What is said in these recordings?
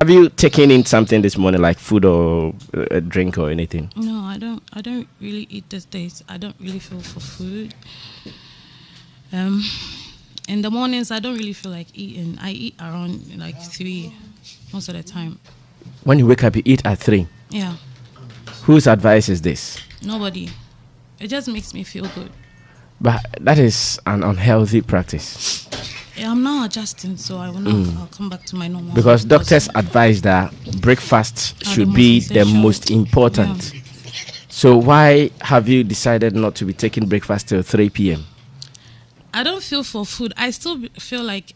have you taken in something this morning, like food or a drink or anything? No, I don't really eat these days. I don't really feel for food. In the mornings, I don't really feel like eating. I eat around like 3 most of the time. When you wake up, you eat at 3? Yeah. Whose advice is this? Nobody. It just makes me feel good. But that is an unhealthy practice. Yeah, I'm now adjusting, so I will not. I'll come back to my normal. Because doctors advise that breakfast should be the most important. Yeah. So why have you decided not to be taking breakfast till 3 p.m.? I don't feel for food. I still feel like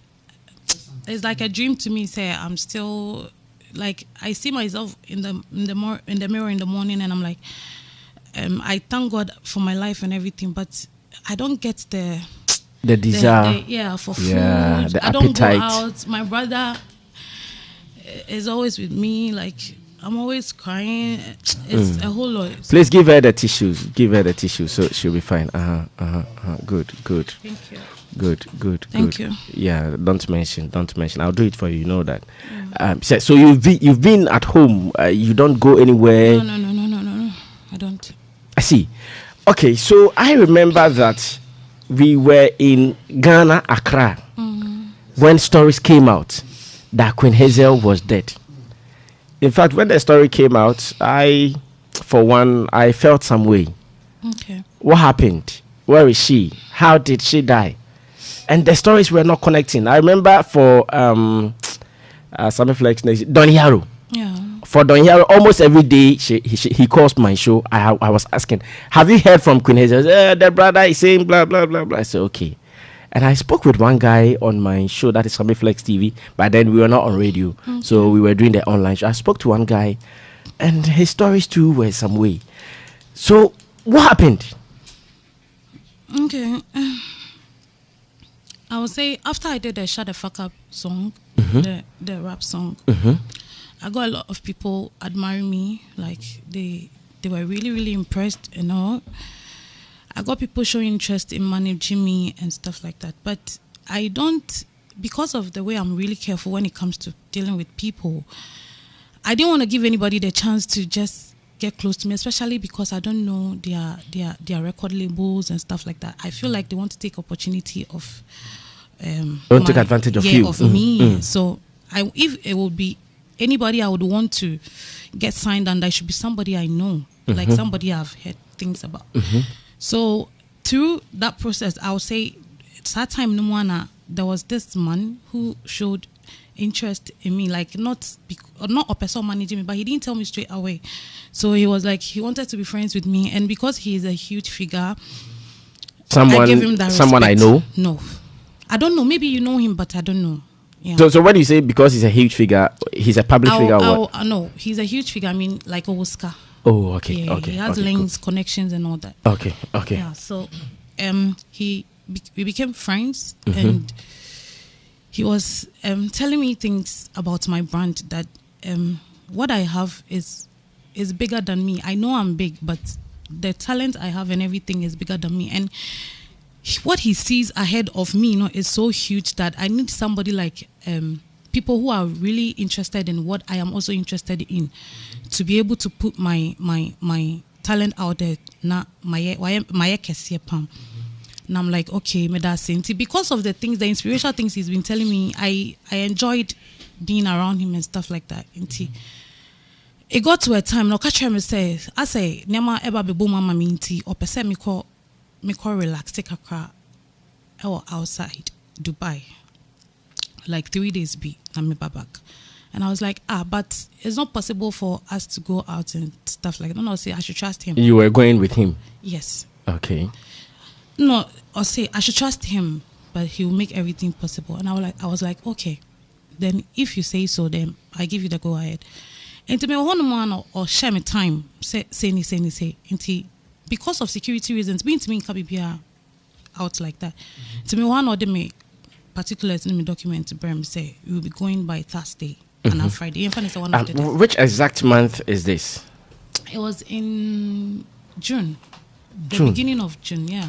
it's like a dream to me. Say I'm still like I see myself in the mirror in the morning, and I'm like, I thank God for my life and everything, but I don't get the desire. For food. Yeah, the appetite. I don't go out. My brother is always with me. Like I'm always crying. It's a whole lot. Please give her the tissues. Give her the tissues so she'll be fine. Good. Thank you. Good. Thank you. Yeah, don't mention. I'll do it for you. You know that. Yeah. So you've been at home. You don't go anywhere. No. I don't. I see. Okay, so I remember that we were in Ghana, Accra, when stories came out that Queen Haizel was dead. In fact, when the story came out, I felt some way. Okay. What happened? Where is she? How did she die? And the stories were not connecting. I remember for Sammy flexxnewspaper, Don Yaro. Yeah. For Don Yaro, almost every day he calls my show. I was asking, have you heard from Queen Haizel? The brother is saying blah blah blah blah. I said okay. And I spoke with one guy on my show, that is Sammy Flex TV, but then we were not on radio. So we were doing the online show. I spoke to one guy and his stories too were some way. So what happened? Okay. I would say after I did the Shut the Fuck Up song, the rap song, I got a lot of people admiring me. Like they were really, really impressed and all. I got people showing interest in managing me and stuff like that. But I don't, because of the way I'm really careful when it comes to dealing with people, I didn't want to give anybody the chance to just get close to me, especially because I don't know their record labels and stuff like that. I feel like they want to take opportunity of don't take advantage of you. Of me. So if it would be anybody I would want to get signed under, it should be somebody I know, like somebody I've heard things about. So through that process, I would say it's that time there was this man who showed interest in me, like not a person managing me, but he didn't tell me straight away. So he was like, he wanted to be friends with me, and because he is a huge figure, I gave him that someone respect. I know? No, I don't know. Maybe you know him, but I don't know. Yeah. So when you say because he's a huge figure, he's a public figure? What? No, he's a huge figure. I mean, like Oscar. Oh, okay, yeah, okay. He has links, connections, and all that. Okay. Yeah. So, we became friends, and he was telling me things about my brand that what I have is bigger than me. I know I'm big, but the talent I have and everything is bigger than me. And what he sees ahead of me, is so huge that I need somebody like people who are really interested in what I am also interested in, to be able to put my talent out there. Na my pam. And I'm like, okay, because of the things, the inspirational things he's been telling me, I enjoyed being around him and stuff like that. It got to a time, no catch him say, I say, Nema eba be boom mama minti, or percent me call relax, take a car outside Dubai. Like 3 days and me back. And I was like, but it's not possible for us to go out and stuff like that. No, say I should trust him. You were going with him? Yes. Okay. No, or say I should trust him, but he will make everything possible. And I was like, okay, then if you say so, then I give you the go ahead. And to me, one man or share me time, say. And because of security reasons, being to me can be out like that. To me, one of them particulars in my document to Bram say we will be going by Thursday and on Friday. Which exact month is this? It was in June. The beginning of June, yeah.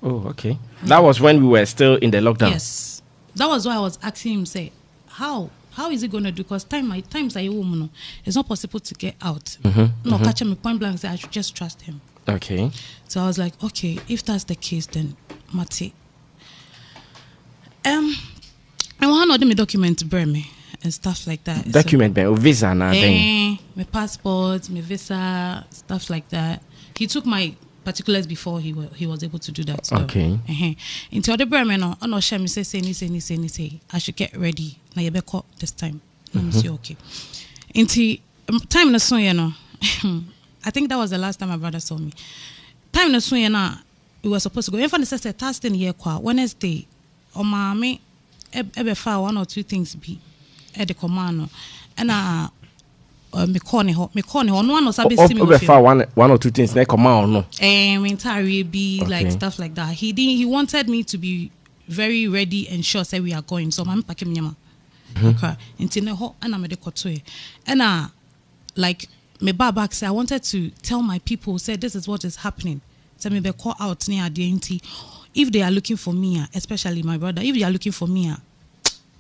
Oh, okay. Yeah. That was when we were still in the lockdown. Yes. That was why I was asking him, say, how how is he going to do? Because times are woman, it's not possible to get out. No, catch him point blank. Say I should just trust him. Okay. So I was like, okay, if that's the case, then Mate. I want to do my document to bring me and stuff like that. Document, so, visa, nothing. My passport, my visa, stuff like that. He took my particulars before he was able to do that. So, okay. Into other Bremen, I know Sammy say I should get ready. Now you better call this time. Say okay. Into time na so you know. I think that was the last time my brother saw me. Time na so you know, we were supposed to go. Even say Thursday here kwa Wednesday. O mama ebe fa 1 or 2 things be at the command and me call no one sabi see me ebe fa 1 or 2 things na command no entire be like stuff like that. He wanted me to be very ready and sure say we are going, so I'm packing me okay until no and me de koto and like me back say I wanted to tell my people, say this is what is happening, say me be call out near the if they are looking for me, especially my brother, if they are looking for me,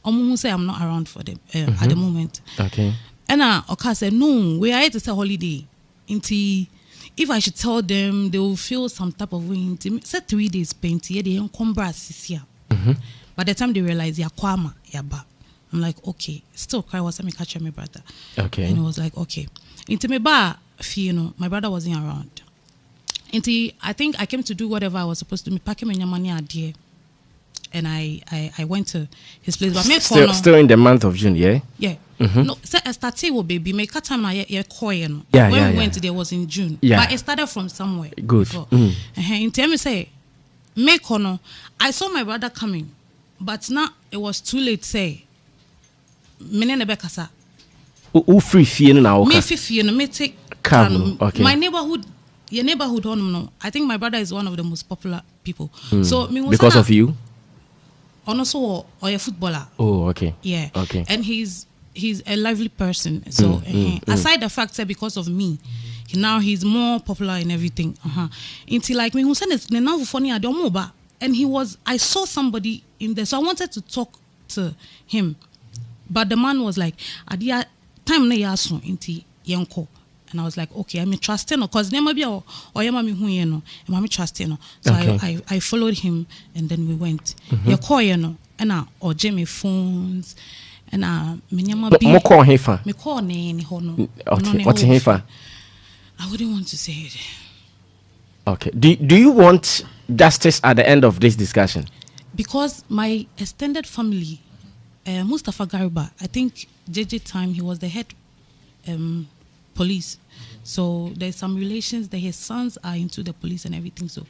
who say I'm not around for them at the moment. Okay. And Oka said, no, we are here to say holiday. If I should tell them, they will feel some type of way. Said 3 days paint, yeah, they come back this year. By the time they realize, yeah, kwama, yeah, ba. I'm like, okay, still cry was me catch my brother. Okay. And it was like, okay. Into me ba, you know, my brother wasn't around. I think I came to do whatever I was supposed to do. Me pack him in your money idea, and I went to his place. But still in the month of June, yeah. Yeah. No, so I started with baby. Make a time when we went there was in June. Yeah. But it started from somewhere. Good. In tell me say, make no. I saw my brother coming, but now it was too late. Say, mene nebekasa. Who free feeling now? Me free feeling. Me take. Okay. My neighborhood. Your neighborhood, no. I think my brother is one of the most popular people. So because of you, and also or a footballer. Oh, okay. Yeah. Okay. And he's a lively person. So aside the fact that because of me, he's more popular in everything. Until like me, who said it's now funny I don't know, and I saw somebody in there, so I wanted to talk to him, but the man was like, "Adia time na yaso inti yenko." And I was like, okay, I'm trusting because never be or yamami hu no, I'm trusting. So okay. I followed him and then we went. You call and or Jimmy phones and minyama be. Mo call hefa. Me call ne hono. Okay, what's hefa? I wouldn't want to say it. Okay. Do you want justice at the end of this discussion? Because my extended family, Mustafa Garba, I think JJ time he was the head police, so there's some relations that his sons are into the police and everything, so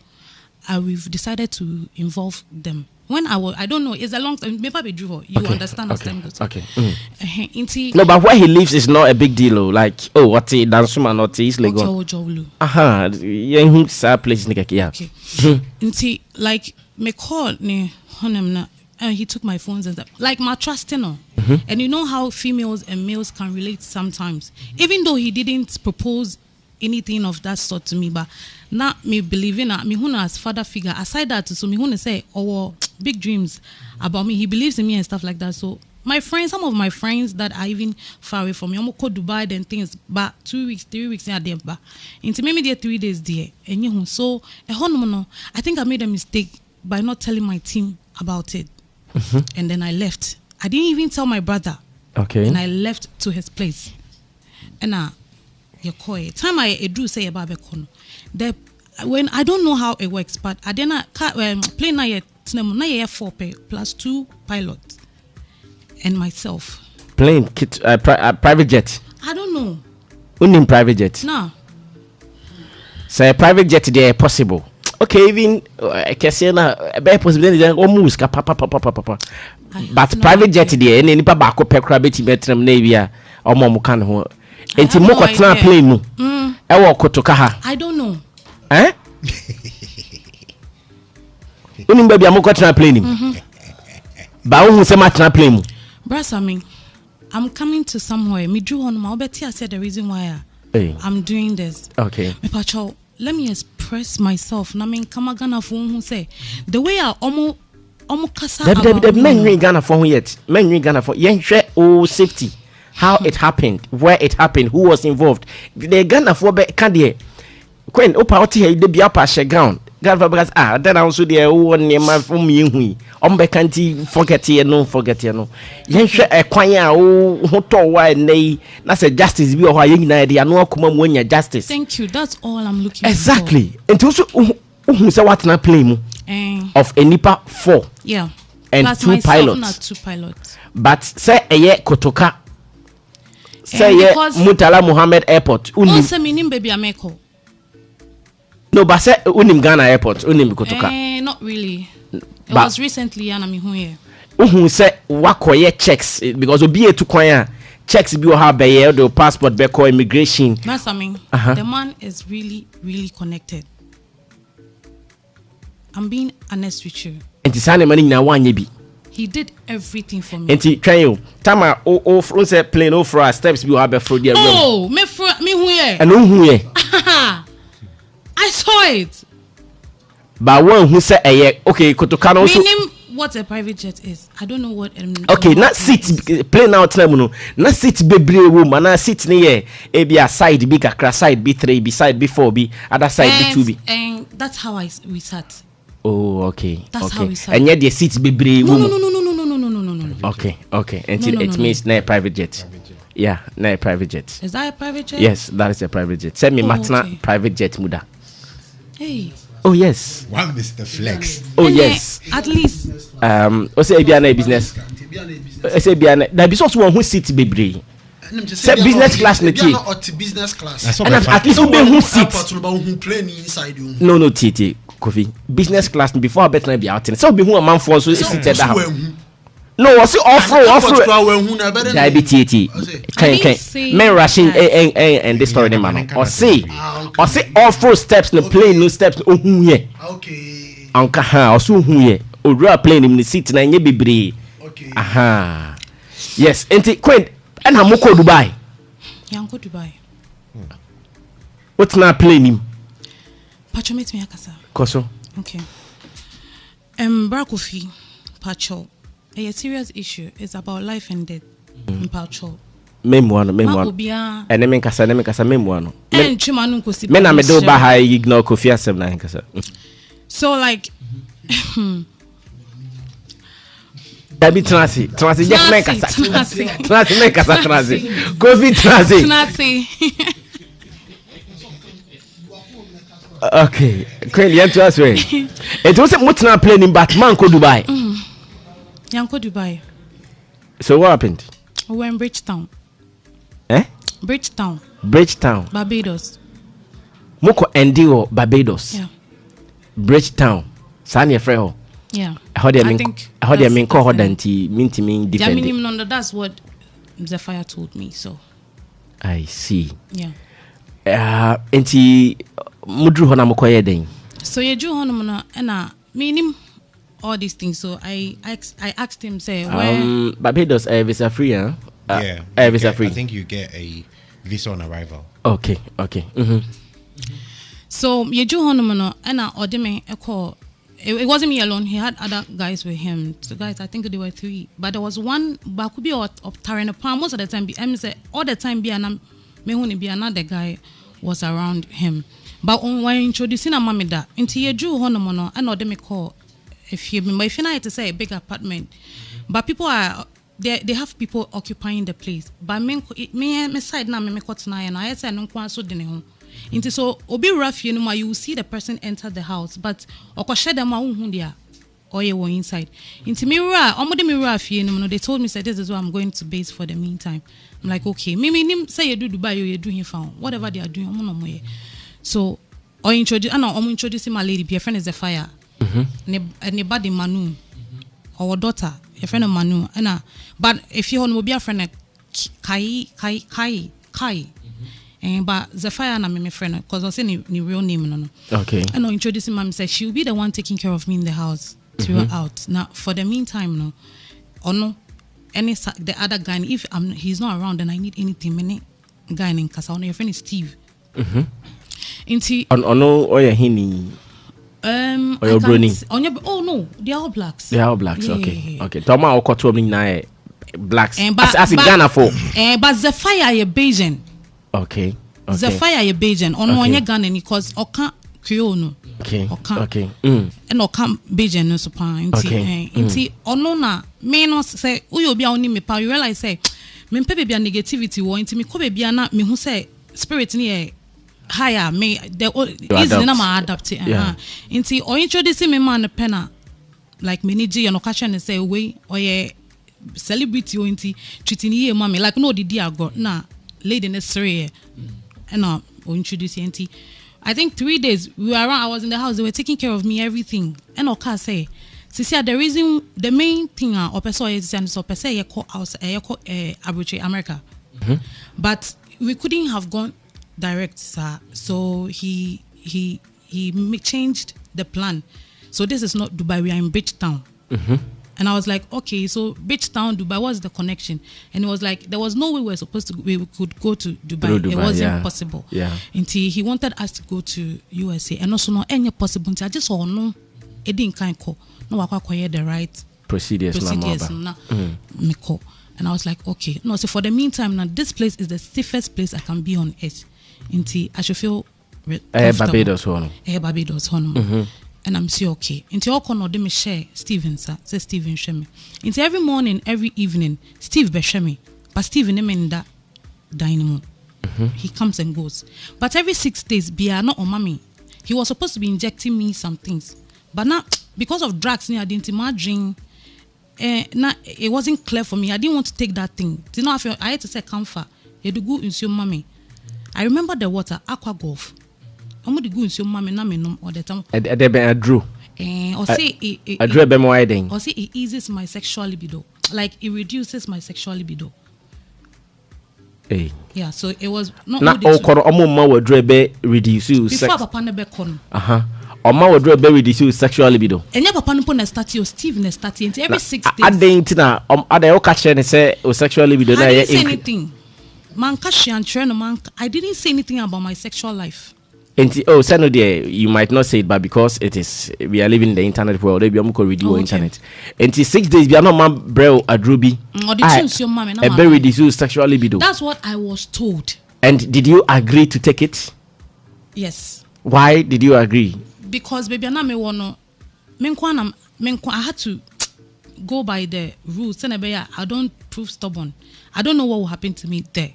we've decided to involve them. When I don't know, it's a long time, maybe you understand as time goes. Okay. No, but where he lives is not a big deal, like what he dansuma not is legal. Place yeah. Okay. Like me call ne honem na. And he took my phones and stuff. Like my trusting on. And you know how females and males can relate sometimes. Even though he didn't propose anything of that sort to me, but not me believing that me huna as father figure. Aside that, so me huna say, big dreams about me. He believes in me and stuff like that. So my friends, some of my friends that are even far away from me, I'm go Dubai and things, but 2 weeks, 3 weeks in there, but into maybe there 3 days there. And you know, so I think I made a mistake by not telling my team about it. And then I left. I didn't even tell my brother. Okay. And I left to his place. And you call it. Time I do say about the when I don't know how it works, but I didn't play na 4 plus 2 pilots and myself. Plane private jet. I don't know. Only private jet. No. So a private jet there possible. Okay, even I can say na be possibility almost papa. But private jet there any nipa ba ko pekra beti betrem na bia omo kan ho. Enti mo kwatena plane mu. E wo kotoka ha. I don't know. Unim ba bia mo kwatena plane mu. Ba wo hu se matena plane mu. Bra Sammy, I'm coming to somewhere. Me drew on my obeti I said the reason why I'm doing this. Okay. Me pacho, let me express myself. Na me kamagana phone who say the way I almost kasa the men Ghana for yet. Men Ghana for yen hwe safety, how it happened, where it happened, who was involved. The Ghana for be can there. When opa oti he de bia pa gown. God because then also there one near my from me can't forget ye no. Yen hwe e kwan a wo to wa nei na say justice bi o ha yen na de anu akoma mu anya justice. Thank you. That's all I'm looking exactly. For. And also who say what na play mu of a nipa 4. Yeah. And plus 2 pilots. Not 2 pilots. But say eye kotoka. Say ye Murtala Muhammad Airport. Also meaning baby Ameko. No, but say unim Ghana Airport, unim kotoka. Not really. It was recently and I'm here. Say wakoye checks because obi etu kwan checks bi o ha be ye the passport be call immigration. That's I mean. The man is really connected. I'm being honest with you. Enti sane mani na wanye bi. He did everything for me. Enti try you. Tama o say plane o for steps bi o ha be fro there. Oh, me hu here. And who here? I saw it. But one who said okay, kotoka no also. Meaning what a private jet is. I don't know what. Okay, not seat plane out time no. Not seat bebre woman. Na seat ni ye. E be a side be kakra side be 3 be side be 4 be other side be 2 be. And that's how we sat. Oh, okay. That's how we sat. And yet the seat bebre woman. No. Okay. Until it means na private jet. Yeah, na private jet. Is that a private jet? Yes, that is a private jet. Send me matna private jet muda. Hey. Oh yes. One Mr. Flex. Oh yes. At least. Say Ebiana business. Say Ebiana. There be also one who sit bebre. Say business class na tea. Business class. And at least who be who sit. No, Titi. Kofi. Business class before I better be out. So be who a man for so sit there. No, what's it offer? Diabetes. Men rushing and this story man. Or say offer steps no plane no steps oh ye. Okay. Anka ha or so ye. Or real plane in the seat na nye bebre. Okay. Aha. Yes, enti Queen and Hamoko Dubai. Yanko Dubai. What's na plane him? Pacho meet me akasa. Koso. Okay. Brakofi Pacho. A serious issue. It's about life and death. Pacho. Memoano. And then kasa memoano. Men na me do ba ha ignore Kofi asem na kasa. So like Dabi transi just men kasa. Transi men kasa transi. Kofi transi. Okay. Queen you to us way. It was mutna plane in Batman ko Dubai. Yanko Dubai. So what happened? We were in Bridgetown. Bridgetown. Barbados. Moko Endio Barbados. Yeah. Bridgetown. Sani Efreho. Yeah. How do you mean call Hodanti mean defend? That's what the fire told me. So I see. Yeah. Enti mudru hona mokoye den. So you drew hona na meaning all these things. So I asked him, say, where Barbados visa free, huh? Yeah, visa free. I think you get a visa on arrival. Okay. So you drew honomono and I ordered me a call. It wasn't me alone. He had other guys with him. So guys, I think they were 3, but there was one. But could be of Tarana Palm most of the time. Be all the time. Be another guy was around him. But when introducing a mommy that into you drew honomono and ordered me call. If you know to say a big apartment, but people are they have people occupying the place. But me side now me caught tonight and I said no one so didn't home. Into so obi rough you know you will see the person enter the house, but okoshe them who they are or you were inside. Into me rough you know they told me say this is where I'm going to base for the meantime. I'm like okay, me say you do Dubai you do here found whatever they are doing. So or introducing my lady. Your friend is a fire. Anybody Manu or daughter, your friend of Manu, but if you want to be a friend, Kai, but Zephyr and my friend, because I say the real name, no. Okay. And I introducing mom said she'll be the one taking care of me in the house throughout. Now for the meantime, no, or no, the other guy, if he's not around, then I need anything, many guy in Casa. Your friend is Steve. Hini. Oh no, they are all blacks. Okay. Toma okoto mi na blacks. As in Ghana for. But Zephyr ye Bajan. Okay. Zephyr ye Bajan. Ono onye Ghana because oka Creole no. Okay. And oka Bajan no so pa. Inti ono na me no say uyo bia oni me pa you realize say me pe bia negativity wo inti me ko bia na me hu say spirit ni e higher me the easy na ma adapt inti o introduce me man pena like me ni je no catch and say we oye celebrity o inti treating ye mama like no did go na lady necessary and o introduce inti I think 3 days we were around I was in the house they were taking care of me everything and oka say Sisia, the main thing or person is and so per se ye call house Abuche America. But we couldn't have gone direct, sir. So he changed the plan. So this is not Dubai, we are in Bridgetown. And I was like, okay, so Bridgetown, Dubai, what's the connection? And it was like there was no way we could go to Dubai. It wasn't possible. Until he wanted us to go to USA and also not any possibility. I just saw no it didn't kind call. No, I acquire the right procedures na me call. And I was like, okay. No, so for the meantime, now this place is the safest place I can be on earth. Until I should feel Barbados hono. Barbados hono. And I'm still okay. Until all corner de me share Steven sir. Say Steven share me. Until every morning, every evening, Steve be share me. But Steven in that dining room. He comes and goes. But every 6 days, be not on mommy. He was supposed to be injecting me some things. But now, because of drugs, I didn't imagine. It wasn't clear for me. I didn't want to take that thing. You know, I had to say comfort. You had to go into your mommy. I remember the water, aqua golf. I'm going to go into your mommy, na me all the time. I drew. Or say I drew a bit more hiding. Or say it eases my sexual libido. Like it reduces my sexual libido. Hey. Yeah, so it was not. Na okoro omo wa drew be reduce before papa na be kon. Oma would be reduce sexual libido. And your papa no start your Steve na start every 6 days. I didn't know. Are they all catching and say sexual libido? I didn't say anything. Man, cash and train man. I didn't say anything about my sexual life. And Sano dear, you might not say it, but because it is we are living in the internet world, they be able to read internet. And 6 days, we are not man bro a druby. Or the tunes your mom a very reduced sexual libido. That's what I was told. And did you agree to take it? Yes. Why did you agree? Because baby, I had to go by the rules. I don't prove stubborn. I don't know what will happen to me there.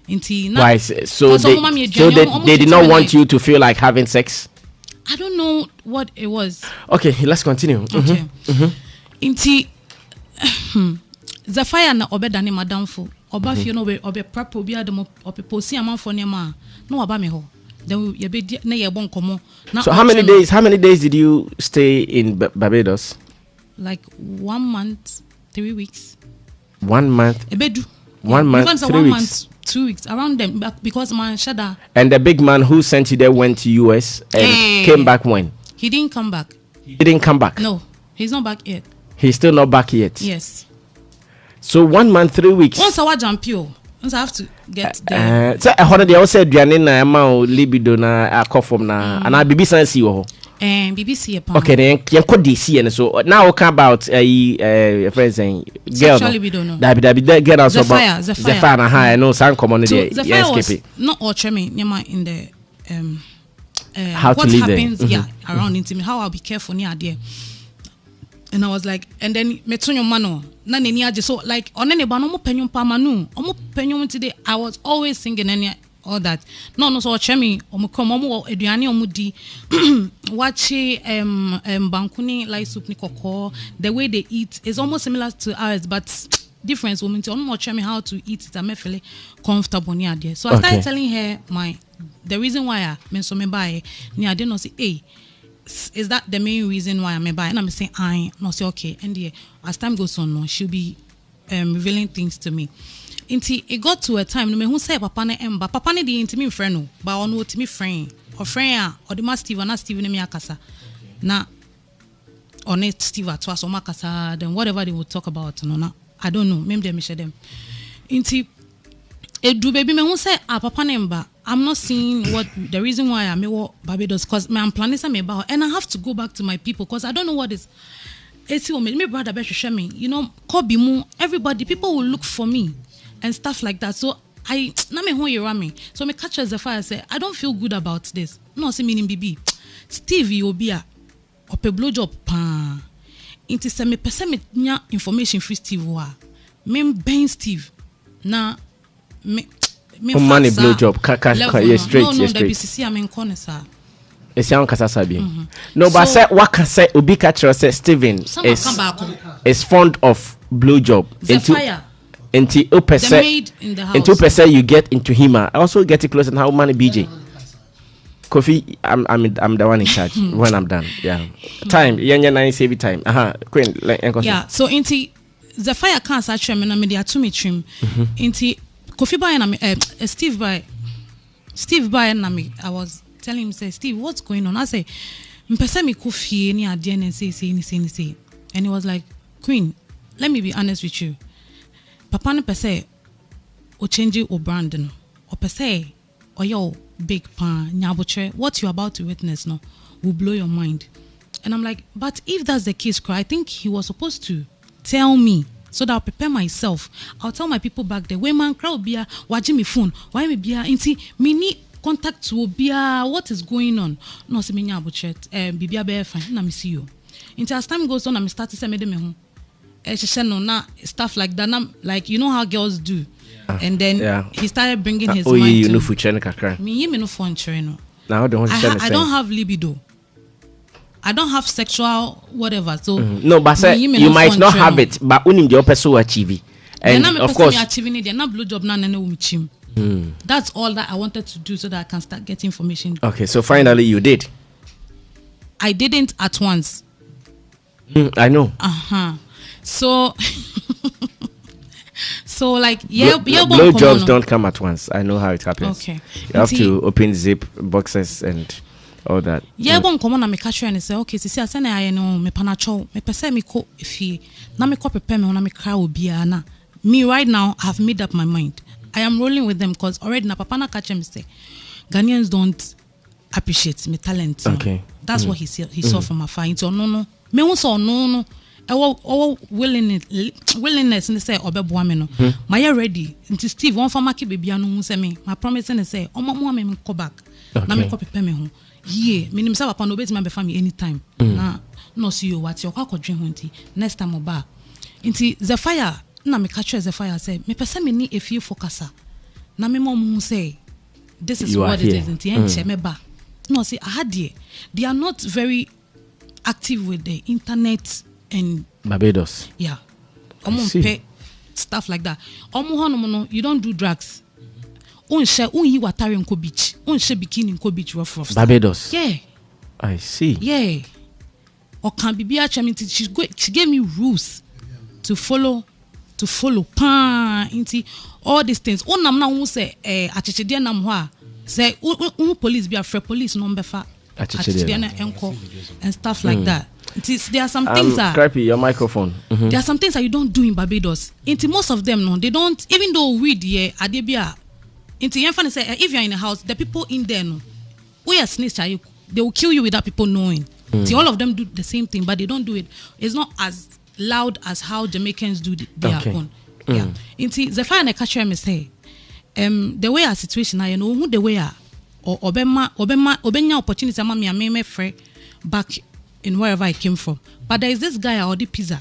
Why? So they did not want you to feel like having sex? I don't know what it was. Okay, let's continue. Okay. Zephyr na obedane madamfo. Oba fie no we obe prapo bia dem opeposi amanfo nema. No aba me ho. Then you be na ye bon komo. So how many days did you stay in Barbados? Like 1 month, 3 weeks. 1 month. Ebedu. 1 month, 3 weeks. Month, 2 weeks around them because man shada. And the big man who sent you there went to US and came back when? He didn't come back. He didn't come back? No, he's not back yet. He's still not back yet? Yes. So 1 month, 3 weeks. Once I jump you. Once I have to get there. So I heard they also duane na ama libido na akofom na and I BBC see wo. BBC upon. Okay, then you could DC and so now we talk about friends saying girl. That girl also about Zephyr na ha no san common there. Yes, not all me in the how what to live happens there. Around intimate how I'll be careful near there. And I was like, and then metonyo mano na neni aje so like on any ba no mo penyum pa manu omo penyum today I was always singing any all that no so chemi omo kom omo aduane omo di wachi bankuni like soup ni koko the way they eat is almost similar to ours but difference women to omo chemi how to eat it am feel comfortable near there. So I started telling her the reason why I menso me buy near there no say hey is that the main reason why I'm buying? And I'm saying I no say okay. And as time goes on, no, she'll be revealing things to me. Until it got to a time, no me who say papa ne emba. Papa ne di inti me friend no, but on what me friend or friend or the master Steve or not Steve ne me akasa. Na on it Steve at was makasa. Then whatever they would talk about, no na I don't know. Maybe they me share them. Until it do baby me who say papa ne emba. I'm not seeing what the reason why I'm Barbados because I'm planning some about and I have to go back to my people because I don't know what is It's me brother better show me. You know, Kobe mu, everybody, people will look for me and stuff like that. So I na me who you ram me. So me catch as the fire say, I don't feel good about this. No, see meaning BB. Steve Yobia or pe blowjob pa. Inti se me pese me nya information free Steve wa. Me ben Steve. Na me money blowjob kaka you straight. No, the BCC I mean corner sir. It's young Kasasabi. No, but say what can say Obi Catcher say Steven is fond of blowjob. Into 2% you get into him. I also get it close and how many BJ. Kofi, I'm the one in charge when I'm done. Yeah. Time. Yeah, save time. Queen, yeah, so into the fire can't such me media to me trim. Into Kofi by and Steve by and I was telling him, say, Steve, what's going on? I say, mpesa mi kufi ni adian and say. And he was like, Queen, let me be honest with you. Papa no pese o change o brand no. O pese o yo big pan nyabotre. What you're about to witness no will blow your mind. And I'm like, but if that's the case, I think he was supposed to tell me so that I'll prepare myself. I'll tell my people back there, when man crowd be watching me phone, why me be inti mini contact will be what is going on. No, see me nya butchet. Bibia be fine. Na me see you. Until as time goes on, I start to say me dem ho. No, na stuff like that. Like you know how girls do. Yeah. And then he started bringing his mind. You know future kakra. Me no phone no. Now I don't have libido. I don't have sexual whatever. So no, but say you might not have it, but unim the person achieve. And of course, achieving it. They're not blue job na chim. That's all that I wanted to do so that I can start getting information. Okay, so finally you did. I didn't at once. I know. So like blow jobs don't come at once. I know how it happens. Okay. You have to open zip boxes and all that. Yeah, bon come on na me catch and say okay, see I say na I know me panacho me pese me ko fie na me ko prepare me na me cry obi na. Me right now I have made up my mind. I am rolling with them because already na papa na catch him say Ghanaians don't appreciate my talent. Okay. That's what he saw from afar. Into no. Me won saw no. Our willingness and say obeboa me no. My ready. Into Steve one for market baby anu say me. My promise and say o mo me go back. Na me ko prepare me ho. Yeah, me nim say papa no bet me be family anytime. Na no see you what you kwa kodwen ho nti. Next time oba. Into the fire na me catch the fire say me person me ni efie focus na me mom say this is what it is nti enche me ba no say they are not very active with the internet and Barbados. Yeah. Pay stuff like that. No, you don't do drugs. Yi watari nko beach. Bikini nko beach rough. Barbados. Yeah. I see. Yeah. Or can be she gave me rules to follow pan into all these things. Nam na say achichide nam ho say police be afraid police no befa achichide na enko and stuff like that. There are some things that Crappy, your microphone. There are some things that you don't do in Barbados. Into most of them no, they don't, even though we there adebia into your say if you're in a house, the people in there no, we are snitch, they will kill you without people knowing. See, all of them do the same thing, but they don't do it. It's not as loud as how Jamaicans do their own. Yeah. Into the fire and catcher me say, the way our situation I know who the way or obenya opportunity me free back in wherever I came from. But there is this guy or the pizza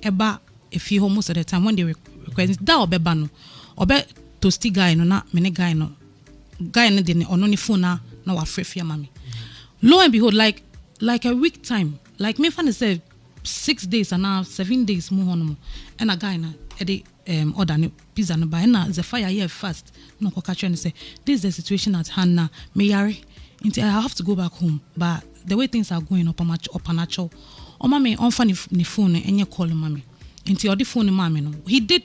eba if you most of the time when they request that obeba no obe toasty guy no na mene guy no de ono ni phone na wa free mami. Lo and behold, like a week time, like me fan say 6 days and now 7 days more on and a guy na order no pizza no buy na the fire here fast no ko catch and say this is the situation at hand na me yare until I have to go back home. But the way things are going up anacho o mama on fan ni phone enye call mama until the phone mama no he did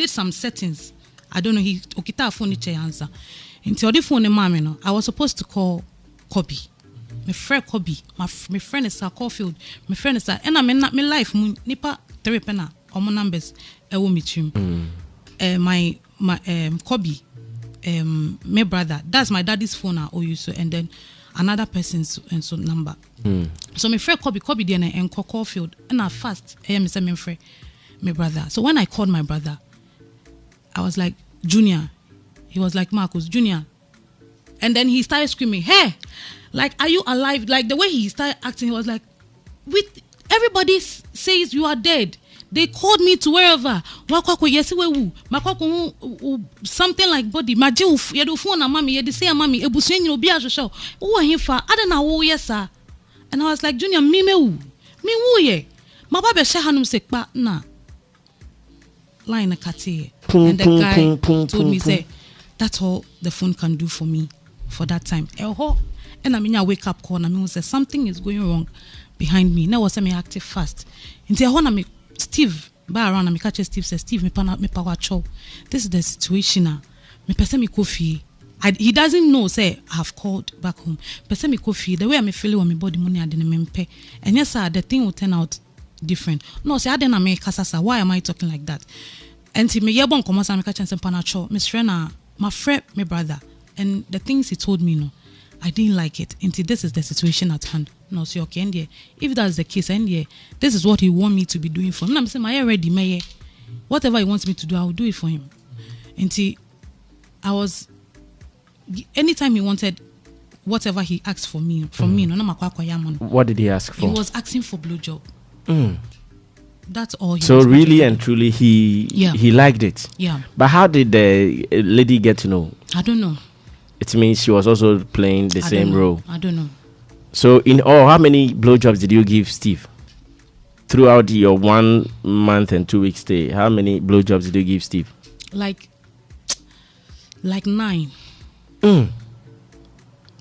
some settings. I don't know, he okita phone che answer until the phone mama no I was supposed to call Kobe. My friend Kobe, my friend is Caulfield, my friend is and I mean not my life nipa 3 pena or my numbers me trim. My Kobe, my brother, that's my daddy's phone I owe you so, and then another person's number. So my friend Kobe there and call field and I fast. I am my friend, my brother. So when I called my brother, I was like, Junior. He was like, Marcus, Junior. And then he started screaming, hey, like, are you alive? Like the way he started acting, he was like, everybody says you are dead. They called me to wherever. Something like body. My you do phone mommy, you say mommy, ebusueni obi ahwehwe. Wo hin fa, ada na wo yesa. And I was like, Junior, me who ye? My baba she hanum sekpa na. Line kati. And the guy told me say, that's all the phone can do for me for that time. And I mean I wake up call and I mean say something is going wrong behind me. Now was me active fast. Until I me Steve, by around and me catch Steve says, Steve, me power chow. This is the situation now. Me person me coffee. He doesn't know, say, I have called back home. Person me coffee, the way I me feel on my body money I didn't me pay. And yes, sir, the thing will turn out different. No, say I didn't make kasasa. Why am I talking like that? And me yebon come and me catch and panacho. Miss Rena, my friend, my brother. And the things he told me, no, I didn't like it. Until this is the situation at hand. No, so okay, and if that's the case, and this is what he want me to be doing for him. I'm saying, I ready, may whatever he wants me to do, I will do it for him. Until I was, anytime he wanted, whatever he asked for me, from me, no, what did he ask for? He was asking for blowjob. That's all. So really and truly, he liked it. Yeah. But how did the lady get to know? I don't know. It means she was also playing the same role. I don't know. So in all, how many blowjobs did you give Steve? Throughout your 1 month and 2 week stay, how many blowjobs did you give Steve? Like 9.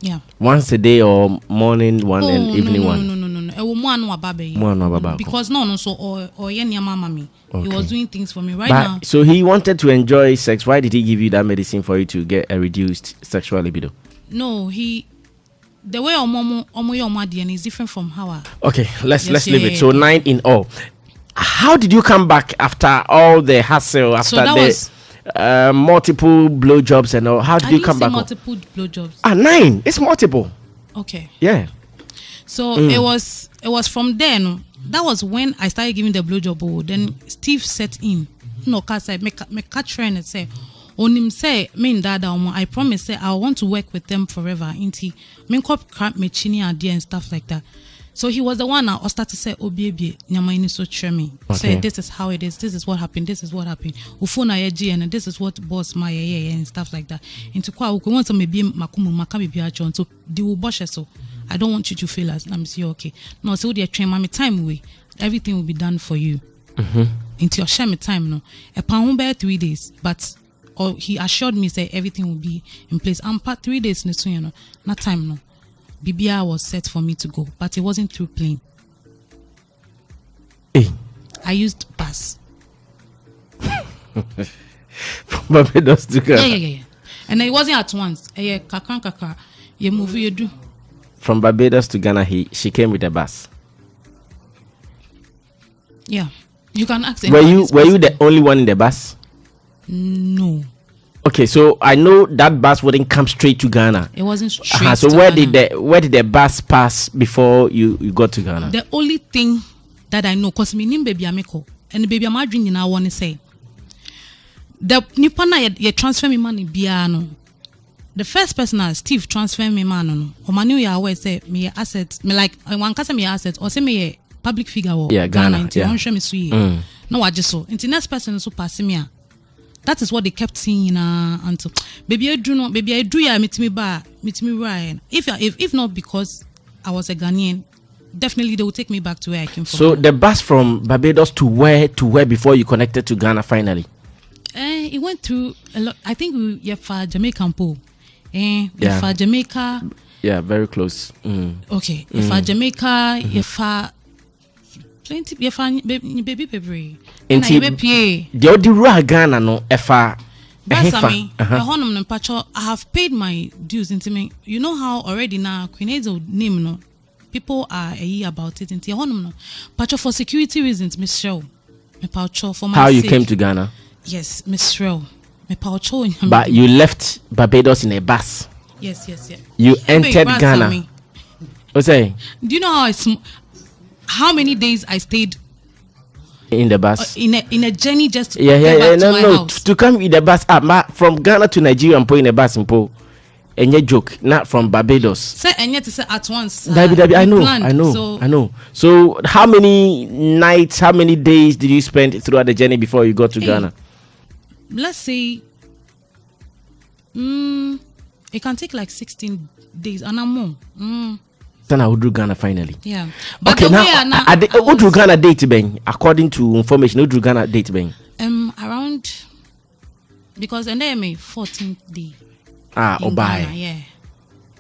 Yeah. Once a day or morning one and evening one? No. Because no, so or mommy. He was doing things for me now. So he wanted to enjoy sex. Why did he give you that medicine for you to get a reduced sexual libido? No, the way omo is different from how. Okay, let's leave it. So 9 in all. How did you come back after all the hassle, after the multiple blowjobs and all? How did you come back? Multiple blowjobs. 9. It's multiple. Okay. Yeah. So it was from then. That was when I started giving the blowjob. Then Steve set in. No, cause I make catch her and say, on him say, me dada, I promise say I want to work with them forever. Inti, me crap me chini idea and stuff like that. So he was the one I started to say, oh baby, nyama ini so cheer me. Say this is how it is. This is what happened. This is what happened. Ufuna yeji and this is what boss my and stuff like that. Into kwa we want to maybe makumu makabi biachon. So the uboshe so. I don't want you to feel as I'm say okay. No, so they train my time away. Everything will be done for you. Into your share me time no. A pound 3 days, but he assured me say everything will be in place. I'm part 3 days no so you know. Not time no. BBI was set for me to go, but it wasn't through plane. Hey. I used bus. From Barbados to Ghana. Yeah. And it wasn't at once. Kaka. You move you do. From Barbados to Ghana, she came with a bus. Yeah, you can ask. Were you the only one in the bus? No. Okay, so I know that bus wouldn't come straight to Ghana. It wasn't straight. So where did the bus pass before you got to Ghana? The only thing that I know, cause me name baby ameko and the baby am drinking I want to say. The nipana ye transfer me money biano. The first person Steve transfer me money no. O manu ya always say me assets me like one kasa me assets or say me public figure or Ghana until one show me sweet. No I just so. Until next person so pass me. That is what they kept saying until baby I do ya meet me right. If not because I was a Ghanaian, definitely they will take me back to where I came from. So the bus from Barbados to where before you connected to Ghana finally? It went through a lot. I think we for Jamaican pool. For Jamaica. Yeah, very close. Okay. For Jamaica, for plenty baby. And I pay. The odi Ghana no efa. Sammy, I have paid my dues into me. You know how already now Queen Haizel name no. People are about it into no. But for security reasons, Miss Show. For my how you came to Ghana? Yes, Miss Shrill. But you left Barbados in a bus. Yes. You entered Ghana. What's say? Do you know how many days I stayed in the bus? In a journey just to get back to my house. To come in the bus from Ghana to Nigeria and put in the bus and pull. And your joke, not from Barbados. Say and yet say at once. I know. So how many nights, how many days did you spend throughout the journey before you got to Ghana? Let's say it can take like 16 days and more. Then I would do Ghana finally. Yeah. But okay, now what do Ghana date bang? According to information, what do Ghana date bang? Around, because and then my 14th day. Obai. Yeah.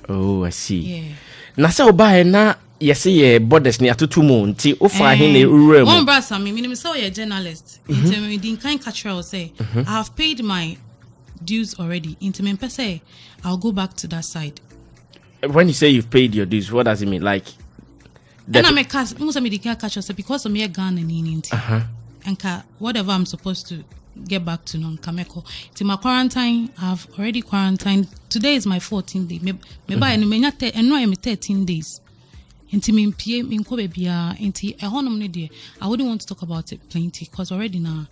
Oh, I see. Yeah. Na say Obai na yesi borders ni atutu mu nti ofa hin na urem. One brother Sammy, me say a journalist. Into me din kind catcher say, I have paid my dues already. Into me say I'll go back to that side. When you say you've paid your dues, what does it mean? Like and I make cash, most me can catch us because of me a gun and in and whatever I'm supposed to get back to non Kameko. It's my quarantine. I've already quarantined. Today is my 14th day. Me buy and me 13 days. Inti me PM in Kobebia, inti a honor day. I wouldn't want to talk about it plenty because already now.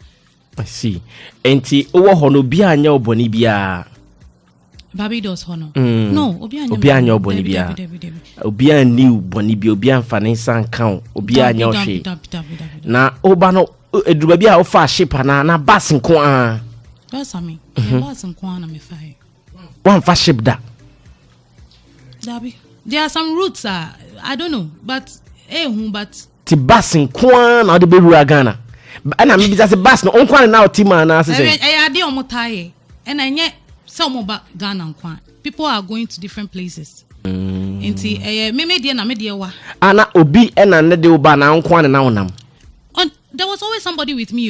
I see. Inti owo hono bia anya oboni bia. Barbados honor. No, obi anya oboni bia. Obi new boni bia, obi anfa san count, obi anya ohwe. Na oba no eduba bia ofa ship na bus nko a. That's me. Bus nko na me fa. One fa ship da. Dabi. There are some routes I don't know, but ti bus nko na de be ru Ghana. And I'm just a bus no onko na otima na say. Ade omotaye. And anye some about Ghana nkwa. People are going to different places. Inti me dia na me dia wa. Ana obi na ne de oba na nkwa na wonam. There was always somebody with me.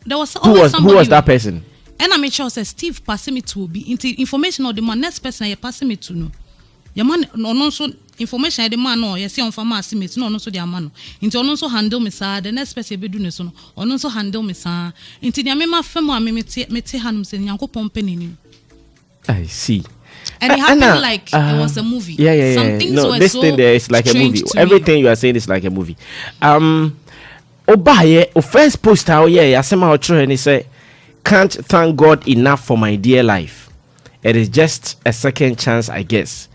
There was always somebody. Who was that person? And I made sure say Steve passing me to be into information or the man next person you passing me to no. Your man no so information the man no you see on farmer me no so the man into no so handle me sir the next person be do no so no so handle me sir into the me fam me te hanum say Nyankopon penini. I see. And it happened like it was a movie. Yeah. Some things no, were this so thing there is like a movie. Everything me. You are saying is like a movie. Obaye, first post out I say my children and he say, can't thank God enough for my dear life. It is just a second chance, I guess.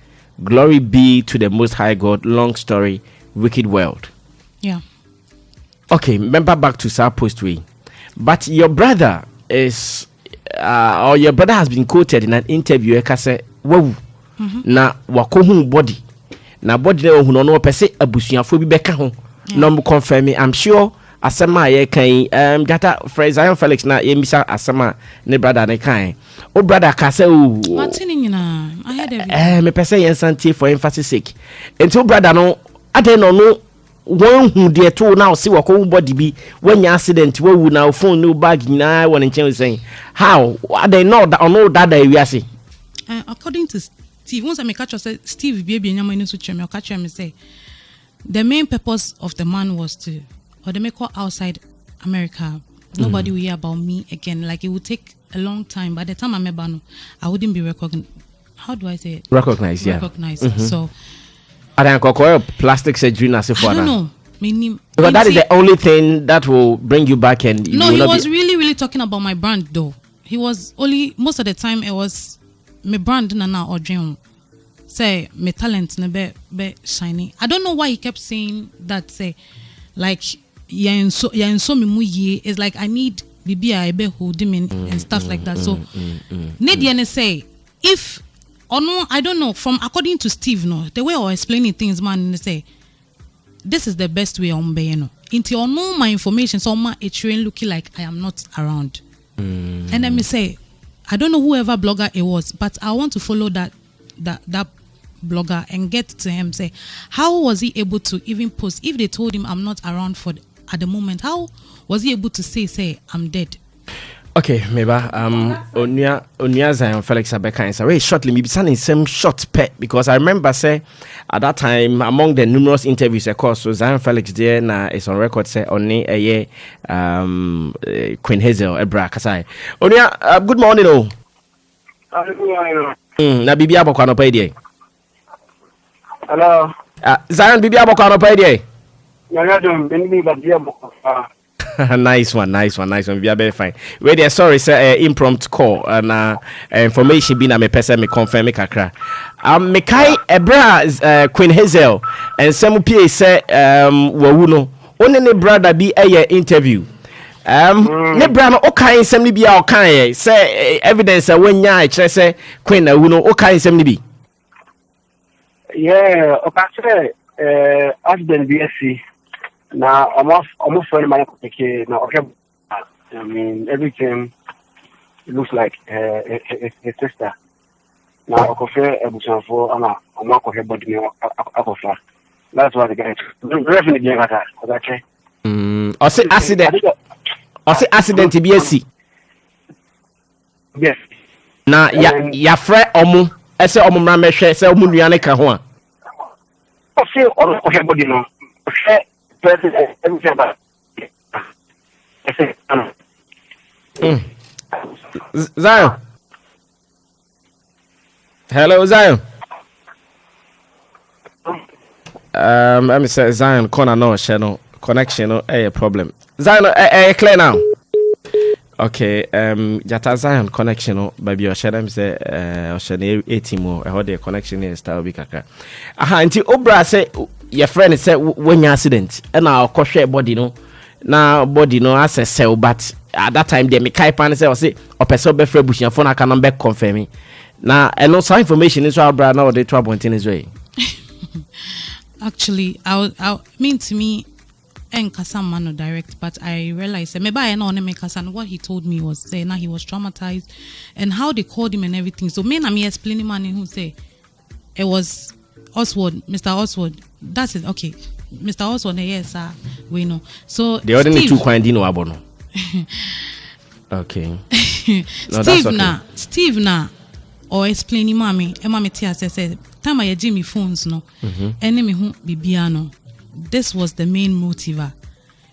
Glory be to the Most High God. Long story, wicked world. Yeah. Okay, remember back to South Post Way. But your brother is, or your brother has been quoted in an interview. Say, wow, na wakohu body. Na body na ohu no pese abusuafo bi beka ho. No confirm me. I'm sure asema ye kan gata Haizel Felix na ye misa asema ne brother ne kan. O brother ka say o Martin nyina I heard everything. Me pese yen santie for emphasis sake. Enti brother no ade no one who de to now see wakohu body bi when accident we na phone no bag nyina won nchen saying how they know that no that we are see. According to Steve, once I make catch say Steve baby nyama ni so cheme catch me say the main purpose of the man was to or they make call outside America. Nobody will hear about me again. Like it would take a long time. By the time I'm a I wouldn't be recognized. How do I say it? Recognized, yeah. Recognized. So I don't plastic surgery na se for I don't know. Because that is the only thing that will bring you back and you no, he was really talking about my brand though. He was only most of the time it was my brand na or dream. Say my talent na be shiny. I don't know why he kept saying that. Say like so me muye is like I need bibia ebe holding and stuff like that. So Nediane say if or no, I don't know. From according to Steve, no, the way I was explaining things, man, they say this is the best way on be, no. Until I know my information, so it train looking like I am not around. And then me say, I don't know whoever blogger it was, but I want to follow that blogger and get to him. Say, how was he able to even post if they told him I'm not around at the moment? How was he able to say I'm dead? Okay, meba onia Haizel Felix Abeka is very shortly maybe some short pet because I remember say at that time among the numerous interviews of course so Haizel Felix there na is on record say only a year Queen Haizel Ebra Kasai. Onia good morning Good morning. Na bibi abokwa no pa die. Hello. Zion bibi abokwa no pa die. Nice one. We are very fine. Wait there, sorry, sir. Impromptu call and information being me person me confirm me kakra. Me kai ebra Queen Haizel and some PA say wawuno. Only ne brother be a interview. Ne brother okay some be okay say evidence when ya say Queen wawuno okay some be. Yeah, okay. Accident BSc. Now, almost very much okay. Now, okay. I mean, everything looks like a sister. Now, okay, I'm not okay, but okay. That's what the guy. Definitely, okay. Or say accident. Or say accident BSc. Yes. Now, ya friend omu. I say omu mrameshe. Say omu nuyane kahwa. I say okay, but you know, okay. Zion. Hello, Zion. Let me say Zion corner no channel connection no a problem. Zion clear now. Okay, jata Zion connection no baby o share say o share 18 more. How the connection is style be kaka. Aha, nti obra say your friend said when you accident and I'll share body no now body no as a cell but at that time they make pan say or say or person be free bush phone I can back confirm now and no some information is our brother now they trouble in his way. Actually I mean to me and Kasam man no direct but I realized maybe I know Kasan what he told me was saying now he was traumatized and how they called him and everything so me and me explaining man who say it was Oswald, Mr. Oswald. That's it. Okay. Mr. Oswald, yes, sir. We know. So the other two quindino abono. Okay. No, Steve na or explaining mommy, and mommy tia said, time I Jimmy phones no. Enemy who bibiano. This was the main motive.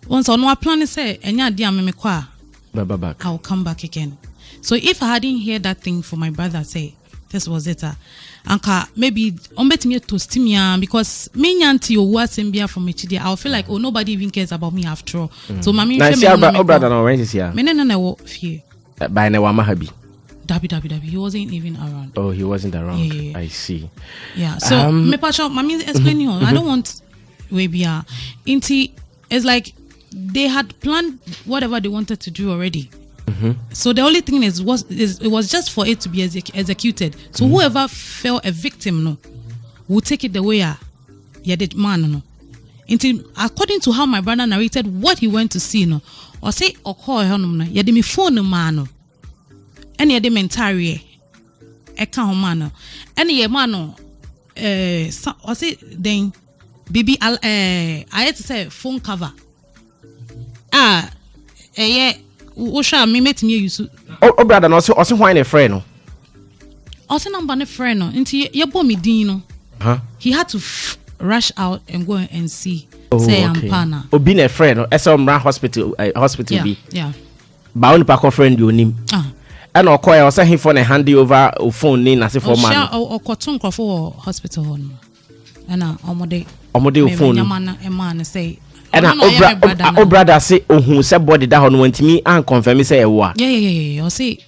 Once on our plan say, and ya dear me qua. Back. I'll come back again. So if I hadn't heard that thing from my brother say, this was it. Anka maybe bet me to stimia because me nyanti o wasembia from HD. I'll feel like nobody even cares about me after all. So mommy brother no when is here. Me no fear. By na wa mahabi. W. He wasn't even around. Oh, he wasn't around. Yeah. I see. Yeah. So me pacho mommy explaining I don't want we be inti it's like they had planned whatever they wanted to do already. So the only thing is it was just for it to be executed. So whoever fell a victim no will take it the way did man no. Until according to how my brother narrated what he went to see no or say or call him no yade me phone man no any yade mentari eka man no any ye man no or say then baby I had to say phone cover yeah. Osha me met me use. Oh brother, no also why a friend no. Also number ne friend no. Nti ye bo me din no. He had to rush out and go and see. Say I'm pana. Obi na friend no. Ese omra hospital be. Yeah. Ba oni pa ko friend you nim. And okoya o say he for na hand over phone ni na se for man. O koton krofo hospital hon. Na omode phone. Nyama na man say and brother say ohun say body that one want me and confirm say e wa. Yeah. Or say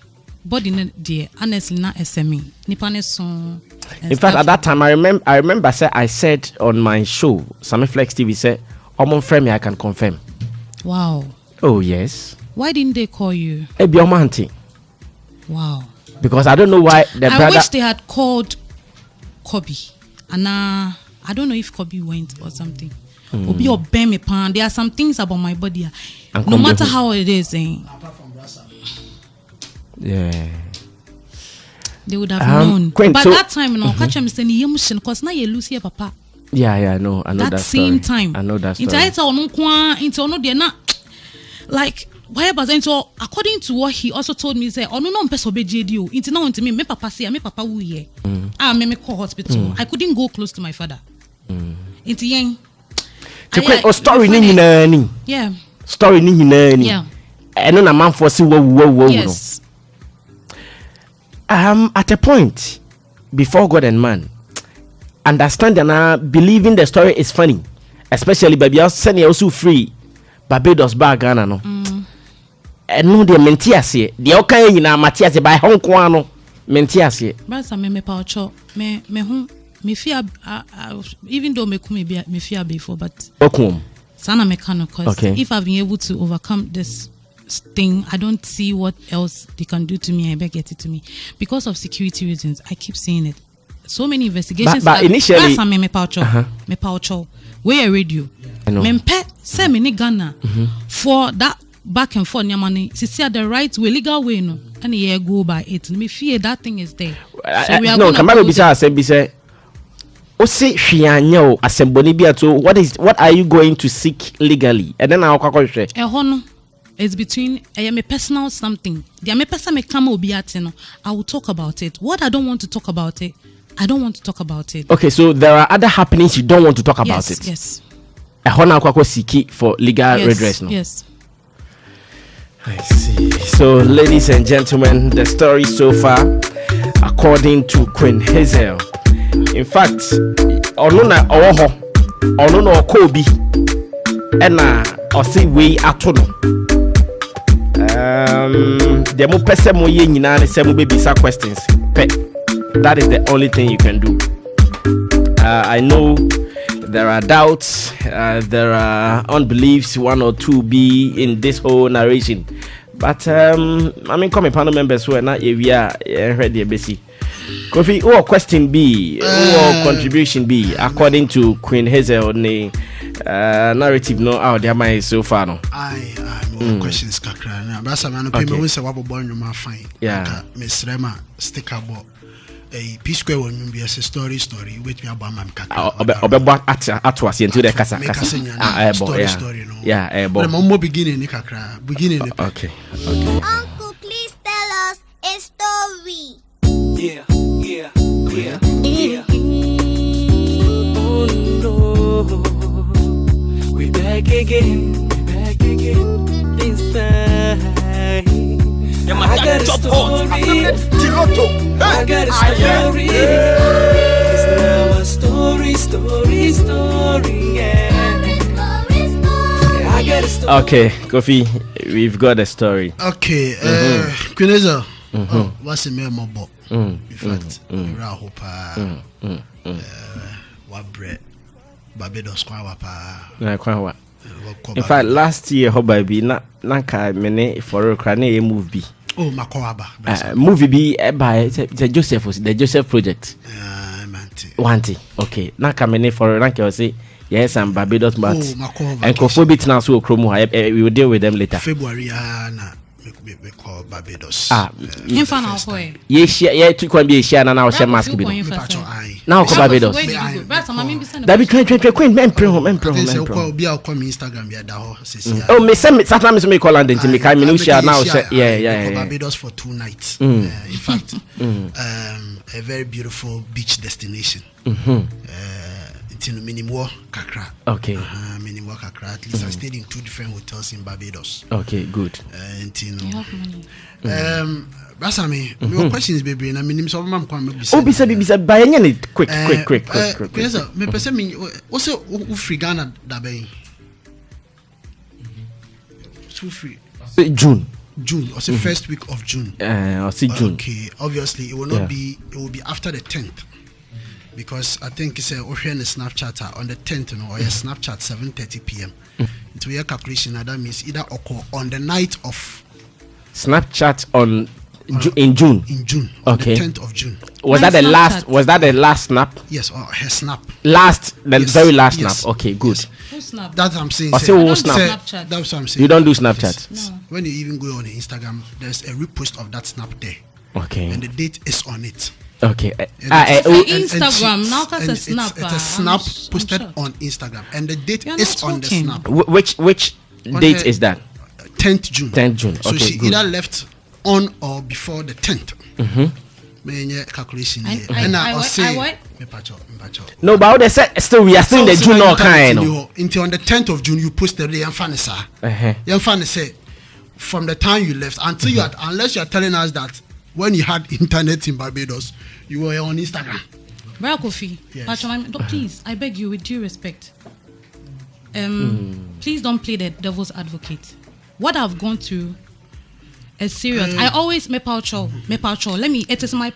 body no dey honestly na SME. Nipa ne so. In fact at that time I remember say I said on my show Sammy Flex TV say omon frame me I can confirm. Wow. Oh yes. Why didn't they call you? Ebi omanti. Wow. Because I don't know why the brother. I wish they had called Kobe. And I don't know if Kobe went or something. Obi obey me pan. There are some things about my body. No matter how it is, apart from Rasa. Yeah. They would have known. But that time, no, catch him saying emotion because now you lose your papa. Yeah, I know that same time. I know that story. Into no they're not like why but into according to what he also told me say no person obey JDO. Into now into me papa say me papa who here. Me call hospital. I couldn't go close to my father. Into yen. Story ni nani? Yeah. Story ni nani? Yeah. And na man for see wo. Yes. At a point before God and man, understand and believing the story is funny, especially baby I send you also free Barbados bar Ghana no. And no the mentiase the okay na matiase by Hong Kong no mentiase. But some me paucho me fear even though me fear before, but sana mechanic cause if I've been able to overcome this thing, I don't see what else they can do to me. I beg get it to me because of security reasons. I keep saying it. So many investigations. But initially, me paucho, where a radio. Me say me Ghana for that back and forth. Nyamani, see the right way, legal way no, and yeah go by it. Me fear that thing is there. So we are no. Kamara bisa say. Ose hwianyo asemboni bia to what are you going to seek legally? And then I'll hwe. Hono it's between my personal something. The me person me come obi no. I will talk about it. What I don't want to talk about it, I don't want to talk about it. Okay, so there are other happenings you don't want to talk about it. Yes. Hono akwa seek for legal redress no. Yes. I see. So ladies and gentlemen, the story so far according to Queen Haizel. In fact, ono na okobi ena osi we ato no the mo pese mo ye nyina ne se mo be bisa questions that is the only thing you can do. I know there are doubts, there are unbeliefs, one or two be in this whole narration, but I mean come panel members who are not area ready basi Kofi, what question B, what contribution B, according to Queen Haizel, narrative no out there my so far no. More questions kakra na. But some no people we say wabo born you ma fine. Yeah. Miss Rema sticker bo. A P square won be a story wait me about mam kakra. Obeba at was into the kasa. Story no. Yeah, but mo beginning ni kakra. Beginning. Okay. Uncle, please tell us a story. Yeah. Oh no, we back again this time. I got a story. I got a story. It's now a story. Yeah. I got a story. Okay, Kofi, we've got a story. Okay, Queen Haizel. What's the name of Bob? In fact, Rahopa, what bread, Barbados, Quawapa. In fact, last year, Hobby, Nanka, Mene, for a crane movie. Oh, Macoaba. Movie be by the Joseph Project. Wanti. Okay, Nanka Mene for a rank, say, yes, I'm Barbados, but and Kofobit now so Chromo, we will deal with them later. February, we call Barbados. Yes, yeah, to come be a share and now share mask. Now, Barbados. That be 20 men pro. Instagram, oh, me sometimes me call and me come minutia now. Yeah. Barbados for 2 nights. In fact, a very beautiful beach destination. Minimum kakra. Okay. Minimum kakra. At least I stayed in 2 different hotels in Barbados. Okay, good. You have money. Brasami, your questions, baby, and I mean, so I'm going to be. Oh, bisa buy any quick. Me person me also free Ghana that be. So free. June or the first week of June. Or see June. Okay, obviously it will not be. It will be after the 10th. Because I think it's a Snapchat on the 10th, or a Snapchat 7:30 p.m. To your calculation, that means either occur on the night of Snapchat on in June. In June, okay. On the 10th of June. Was that the last? Was that the last snap? Yes, or her snap. Very last snap. Okay, good. Yes. Who snap? That's what I'm saying. That's what I'm saying. You don't do Snapchat. Yes. No. When you even go on Instagram, there's a repost of that snap there. Okay. And the date is on it. Okay. Instagram now because a snap. It's a snap posted on Instagram, and the date is on the snap. Which date is that? 10th June. 10th June. So she either left on or before the 10th. Calculation here. And I say, no, but they said still we are still in the June or kind. Until on the 10th of June, you posted the Yanfanisa. Yanfanisa say from the time you left until you had, unless you are telling us that when you had internet in Barbados, you were on Instagram. Brother Kofi, Yes. please, I beg you, with due respect, please don't play the devil's advocate. What I've gone through is serious. I always me paucho. Let me. It is my.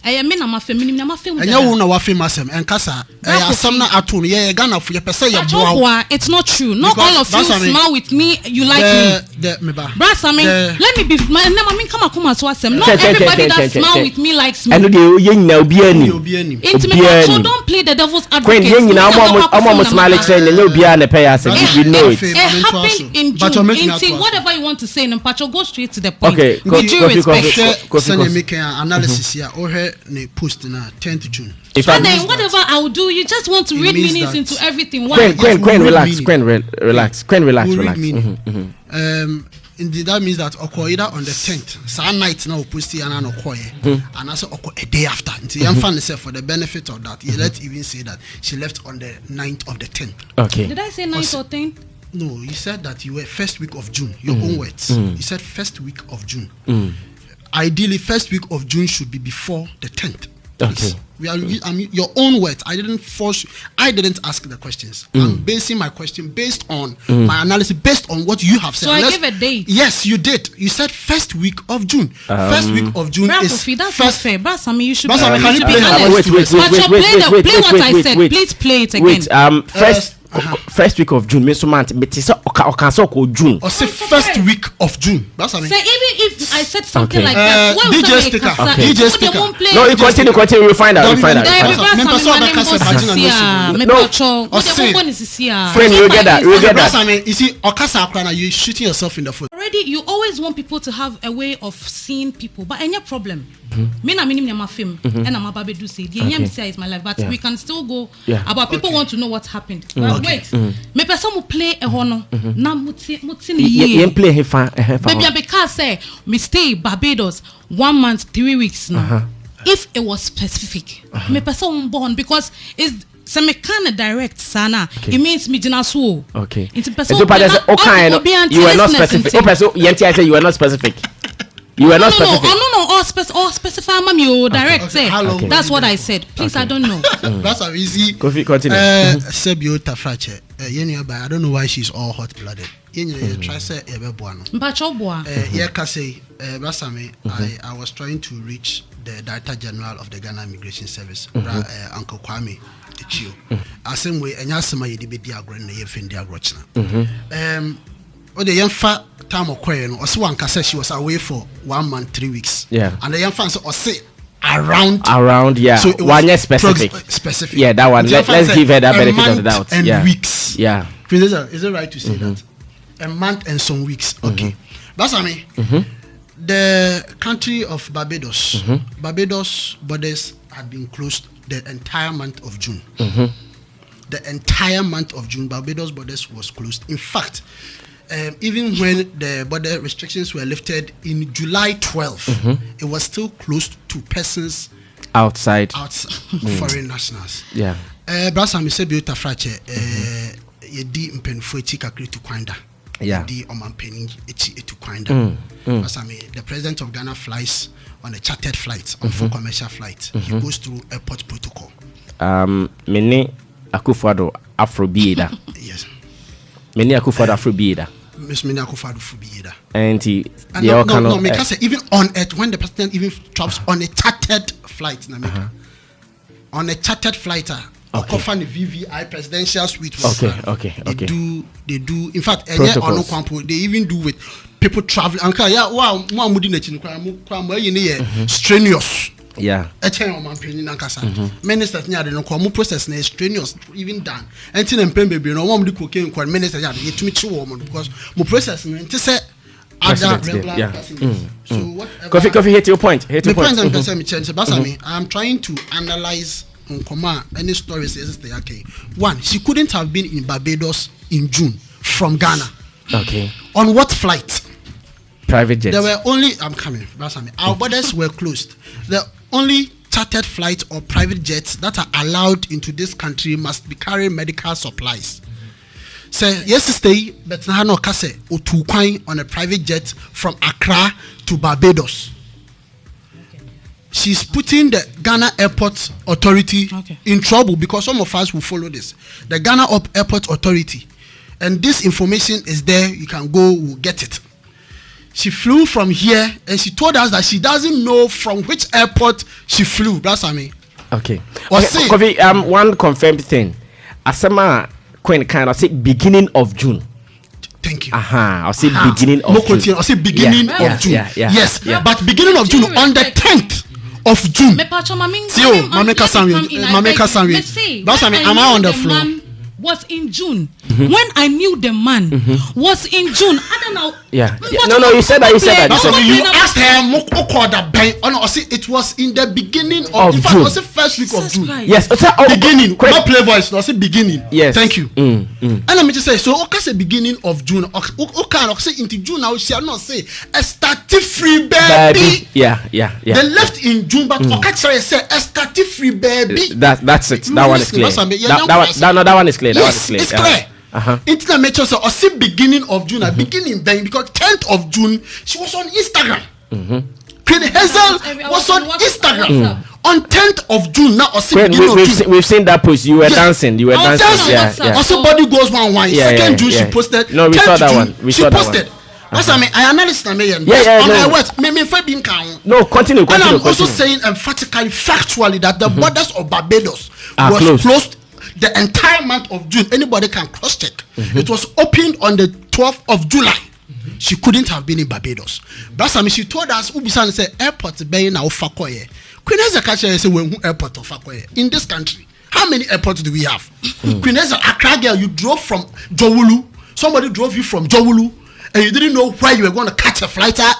I am in my family. I'm a family. And you won't know famous and Kasa. Some atun. Yeah, Ghana for your person. It's not true. Not all of you smile with me. You like me. Brass, I mean, let me be. My name. I mean, come on, so not everybody that smile with me likes me. And you know, be any. Intimate. So don't play the devil's advocate. I'm almost smiling saying you'll be on the pay us. You know it. It happened in June. Whatever you want to say, and Pacho, go straight to the point. Okay. With due respect. Send me analysis here. Ne post na 10th June. And then whatever I will do, you just want to read meanings into everything. Why? Queen, relax. Indeed, that means that either on the 10th, some night now post and and also a day after. Until for the benefit of that, let's even say that she left on the 9th of the 10th. Okay. Did I say 9th or 10th? No, you said that you were first week of June. Your own words. You said first week of June. Ideally, first week of June should be before the 10th. Okay. I mean, your own words. I didn't force you. I didn't ask the questions. I'm basing my question based on my analysis, based on what you have said. So I gave a date. Yes, you did. You said first week of June. First week of June is that's first. Not fair. Brasami, you should be Brasami, honest. Wait. Play what I said. Please play it again. First week of June, Mr. Mant, but it's June. Or say first week of June. That's what I mean. So even if I said something like that, DJ sticker. No, you continue. We'll find out. Friend, you get that. You see, Okasa, you're shooting yourself in the foot. Already, you always want people to have a way of seeing people, but any problem. Me na minim my film and I'm about to say the NMC is my life, but we can still go about people want to know what happened. Wait, me person will play a honor. Na mutin ye play he fan. Baby, because say me stay Barbados 1 month 3 weeks now. If it was specific, me person born because it's so me can direct sana. It means me dina so. Okay. Into person. You were not specific. Say you were not specific. You were not specific. Or specify mami direct say. That's what I said. Please, I don't know. That's how easy. Continue. Sebio Tafrache. I don't know why she's all hot blooded. Try say Mpachobwa. Basami, I was trying to reach the Director General of the Ghana Immigration Service, Uncle Kwame Ichio. Same way, and Yasama Yedibidi Agren, the Yendi Agrochna. The young fat time of Quain, or so one said she was away for 1 month, 3 weeks. Yeah. And the young fans or say around, yeah. So it was 1 year specific. Yeah, that one. Let's give her that benefit of the doubt. And weeks. Yeah. Is it right to say that? A month and some weeks. Okay. That's what I mean. The country of Barbados, Barbados borders had been closed the entire month of June. The entire month of June, Barbados borders was closed. In fact, even when the border restrictions were lifted in July 12, it was still closed to persons outside foreign nationals. Yeah. Brasa mi se biota frache yedi mpenfo echi kakri to kwanda. Yeah. Yedi omampeni echi to kwanda. Brasa mi, the president of Ghana flies on a chartered flight, on full commercial flight. He goes through airport protocol. Mene Akufo-Addo Afrobieda. Yes. Mene Akufo-Addo Afrobieda. Miss Mene Akufo-Addo Afrobieda. And no, because even on it, when the president even travels on a chartered flight, on a chartered flight, the VVI presidential suite. Okay. They do. In fact, they even do with people traveling. Strenuous. Yeah. Ministers no process is strenuous, even done. And in baby, no one cocaine minister to meet you woman because more process to say other regular. So what? Coffee, hit your point. I'm trying to analyze any stories is there. Okay. One, she couldn't have been in Barbados in June from Ghana. Okay. On what flight? Private jets. There were only our borders were closed. The only chartered flights or private jets that are allowed into this country must be carrying medical supplies. So yesterday, but no kase on a private jet from Accra to Barbados. she's putting the Ghana Airport Authority in trouble because some of us will follow this. The Ghana Airport Authority, and this information is there. You can go, we'll get it. She flew from here, and she told us that she doesn't know from which airport she flew. That's Sammy. Okay. Kofi, one confirmed thing. Asama Queen kind of say beginning of June. Thank you. I'll say beginning of June. I'll say beginning of June. Yes, but beginning of June on the 10th of June. Mameka Sammy. That's am I on the floor? Was in June. When I knew the man was in June. I don't know. No, you said that. You asked her. It was in the beginning of June. It was the first week of June. Yes, beginning. Not play voice. No, say beginning. Yes. Thank you. And let me just say. So, okay, say beginning of June. Okay, say into June now. She not say a static free baby. Yeah. They left in June, but okay, say a static free baby. That's it. That one is clear. That one is clear. Yes, it's clear. Internet made sure so I see beginning of June, beginning then because 10th of June she was on Instagram. Queen Haizel was on Instagram on 10th of June. Now I see beginning of June. We've seen that post. You were dancing. Yeah. Also, body goes one. Second June she posted. No, we saw that one. She posted. That's I analyze the man. No, continue. And I'm also saying emphatically, factually that the borders of Barbados was closed. The entire month of June, anybody can cross check. It was opened on the 12th of July. She couldn't have been in Barbados. But she told us, Ubisan said, airport bay now Fakoye. Queen Ezra say, when airport of Fakoye in this country? How many airports do we have? Queen Ezra, Accra girl, you drove from Jowulu. Somebody drove you from Jowulu, and you didn't know where you were going to catch a flight at.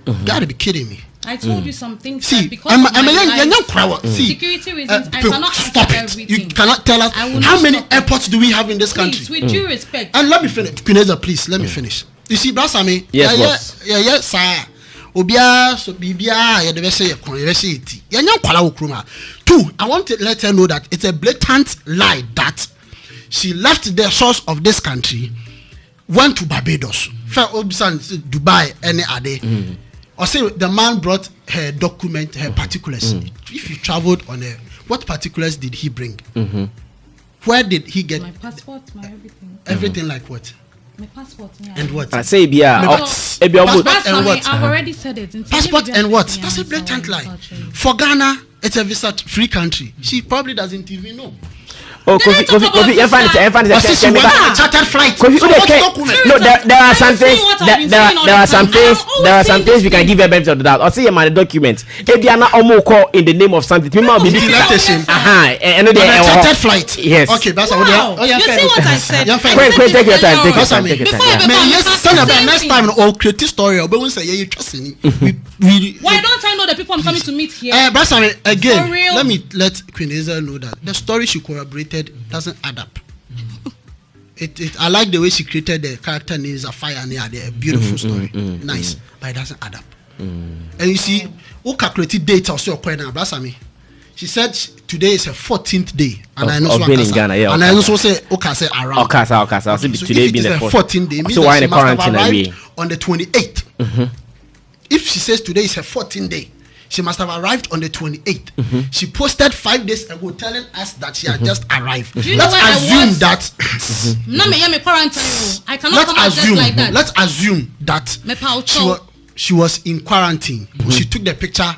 You gotta be kidding me. I told you some things. See, because I'm a young crowd. See, security reasons, I cannot stop it. Everything. You cannot tell us how many airports do we have in this country. With due respect. And let me finish, Quineza, please. Let me finish. You see, Brasami. Yes, boss. Yes, sir. Obia so bibia ya de say iti. Ya nyam kwala okruma. 2, I want to let her know that it's a blatant lie that she left the source of this country, went to Barbados, fell Obisan Dubai any other. Or say the man brought her document, her particulars. If you traveled on what particulars did he bring? Where did he get? My passport, my everything. Everything like what? My passport, yeah. And what? I say, passport and what? I've already said it. Passport and what? That's a blatant lie. For Ghana, it's a visa-free country. She probably doesn't even know. Oh, Kofi, you find it. She went on a chartered flight. No, there are some things. There are some things we can give a benefit of the doubt. I'll see you my documents. If they are not in the name of something, people will be deportation. And a chartered flight. Yes. Okay, that's what. You see what I said? Wait, take your time. Next time, all creative story. But we say you trust me. Why don't I know the people I'm coming to meet here? Again, let Queen Haizel know that the story she corroborated doesn't add up. I like the way she created the character names of fire and a beautiful story. Nice, but it doesn't add up. And you see, who calculated date also quite now, Brasami. She said today is her 14th day, and I know being in Ghana, yeah. And I also say okay, say around. Okay. I'll say today being the 14th day. So why in the quarantine away on the 28th? If she says today is her 14th day, she must have arrived on the 28th. She posted 5 days ago telling us that she had just arrived. Let's assume that. I cannot come out just like that. Let's assume that she was in quarantine. She took the picture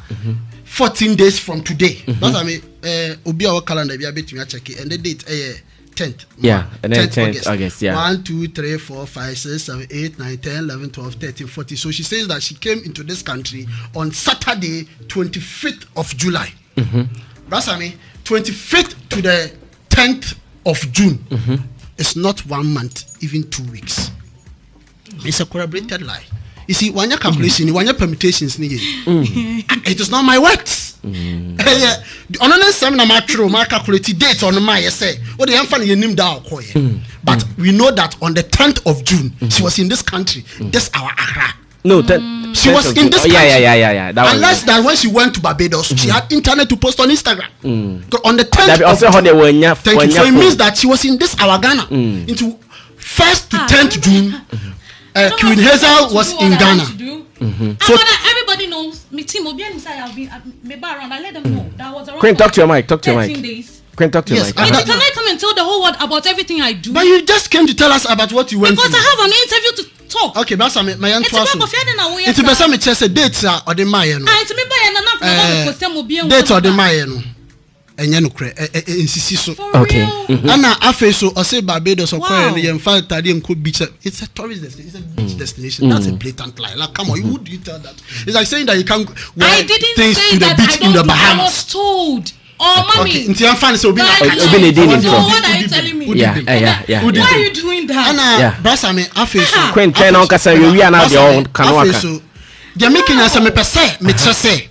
14 days from today. That's I mean, Obi our calendar we are betting check it and the date 10th. Yeah, and then 10th August. Yeah. 1, 2, 3, 4, 5, 6, 7, 8, 9, 10, 11, 12, 13, 14. So she says that she came into this country on Saturday, 25th of July. That's I mean, 25th to the 10th of June. It's not 1 month, even 2 weeks. It's a corroborated lie. You see, when your calculation, when your permutations, it is not my words. On an seminar, my calculated date on my essay. What the infant you named down. But we know that on the 10th of June, she was in this country. This our Accra. No, she was in this country. Yeah. Unless that when she went to Barbados, she had internet to post on Instagram. On the 10th of June, thank you. So it means that she was in this our Ghana into 1st to 10th June. Queen Haizel was in Ghana. So everybody knows me team Obi and say I've been me bar around. I let them know that was around. Queen, talk to your mic. Talk to your mic. 13 days. Queen, talk to your mic. Can I come and tell the whole world about everything I do? But you just came to tell us about what you went because through. I have an interview to talk. Okay, but my aunt was. It's person me chese dates or the Maya no. And to me buy na date or the Maya no. Enye no kre insisi so. Okay. Ana afa so o say Barbados or kore no fact tade enko beach. It's a tourist destination. It's a beach destination. That's a blatant lie. Like come on, who do you tell that? It's like saying that you can't wear things to the beach in the Bahamas. I was told. Oh, mommy. Okay, into your fan so be what are you telling me? Yeah. Why are you doing that? Ana brasa me afa so. Queen ten on kasa we are now the kanwaka. So they making us me pese me chese.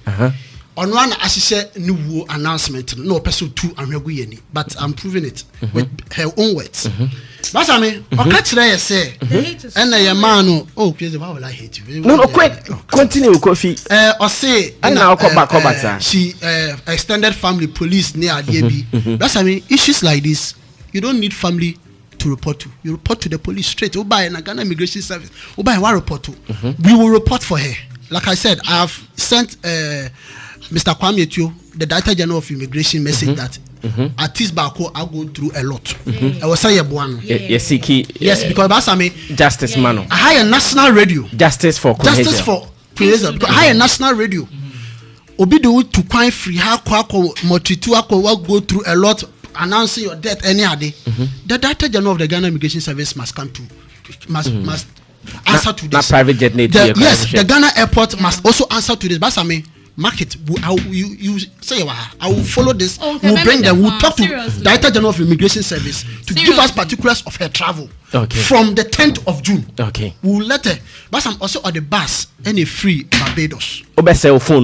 On one asise new announcement no person two anhwegu yeni, but I'm proving it with her own words. Brasa me o ka kire ye say and your man no crazy why will I hate you? No, continue Kofi. O say and now come back she extended family police near Adebi. Brasa me issues like this you don't need family to report to. You report to the police straight. Oba na Ghana Immigration Service. Oba one report to. We will report for her. Like I said, I have sent Mr. Kwame Etio, the Director General of Immigration, message that artists Bako are going through a lot. I was saying yes, because Basame justice mano. I hire national radio. Justice for Queen Haizel. I hire national radio. Obi do to quite free how Motritu will go through a lot announcing your death any day. The Director General of the Ghana Immigration Service must come to must answer to this. Not private jet native. Yes, the Ghana airport must also answer to this. Basame market you say I will follow this. We'll bring them. We'll talk to Director General of Immigration Service to give us particulars of her travel from the 10th of June. Okay. We'll let her. But I'm also on the bus and a free Barbados. Obe cell phone.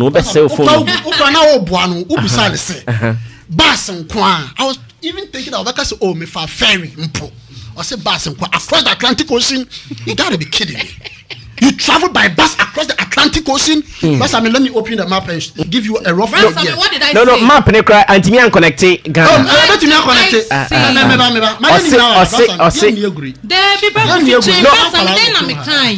Bus and Kwan. I was even thinking of because me for ferry mpo. I said bus and Kwan across the Atlantic Ocean. You gotta be kidding me. You travel by bus across the Atlantic Ocean. But I mean, let me open the map and give you a rough look here. What did I say? No, map ne cry anti me an connect Ghana. I bet you me connect.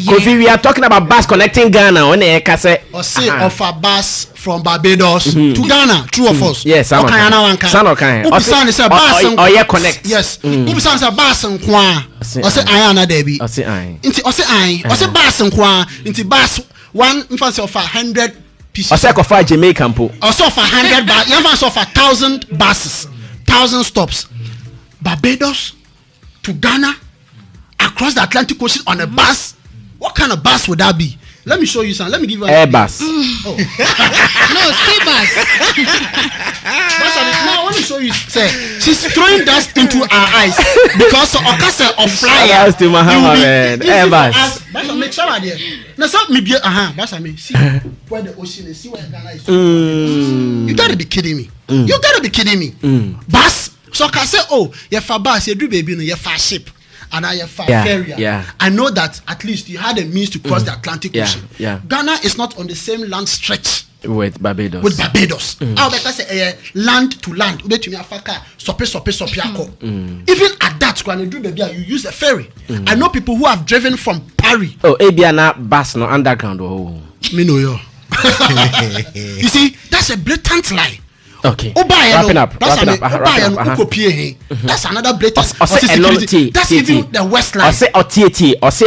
Kofi, we are talking about bus connecting Ghana on the kase. Or say of a bus from Barbados to Ghana, true of us. Yes, San okay. Ubisan is a bus and connect. Yes. Ubisan is a bus and Kwan. Or say Ayana Debbie. Or say I. Or say bus and Kwan. Into bus one infancy of 100 pieces. Or say of Jamaican po. Also of 100 bus. Infancy of 1,000 buses, 1,000 stops. Barbados to Ghana across the Atlantic Ocean on a bus. What kind of bus would that be? Let me show you some. Let me give you an Airbus. Oh. No, Seabus. Now I want to show you. Say, she's throwing dust into our eyes because of Okasa of flyer. Airbus to Mahama, man. Airbus. Make sure there. Now stop me be see where the ocean is. See where Ghana is. You gotta be kidding me. You gotta be kidding me. Bus. So I can say, oh, you're for bus, you do baby, no, you're for ship. And I have ferry. I know that at least you had a means to cross the Atlantic Ocean. Ghana is not on the same land stretch with Barbados. I'll say land to land. Even at that, when you do baby, you use a ferry. I know people who have driven from Paris. Oh, Abiana bus no underground. Oh, me know you. You see, that's a blatant lie. Okay. Wrapping up. That's another blatant. That's even the West line. I say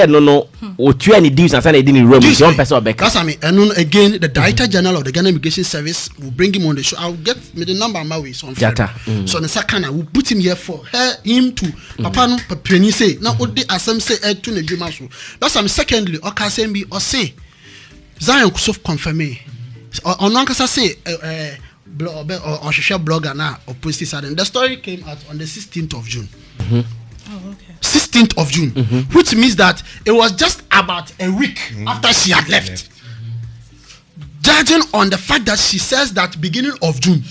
no. Otu any dues and say in room. One person back. That's and again the Director General of the Ghana Immigration Service will bring him on the show. I'll get me the number my way so on. So the second we'll put him here for him to papa no peni say na odi asem say to na dwuma so. That's secondly okay say me or say Zion Kusof confirm me. On one kasa say or share blogger now or post this and the story came out on the 16th of June. 16th of June, which means that it was just about a week after she had left. Judging on the fact that she says that beginning of June,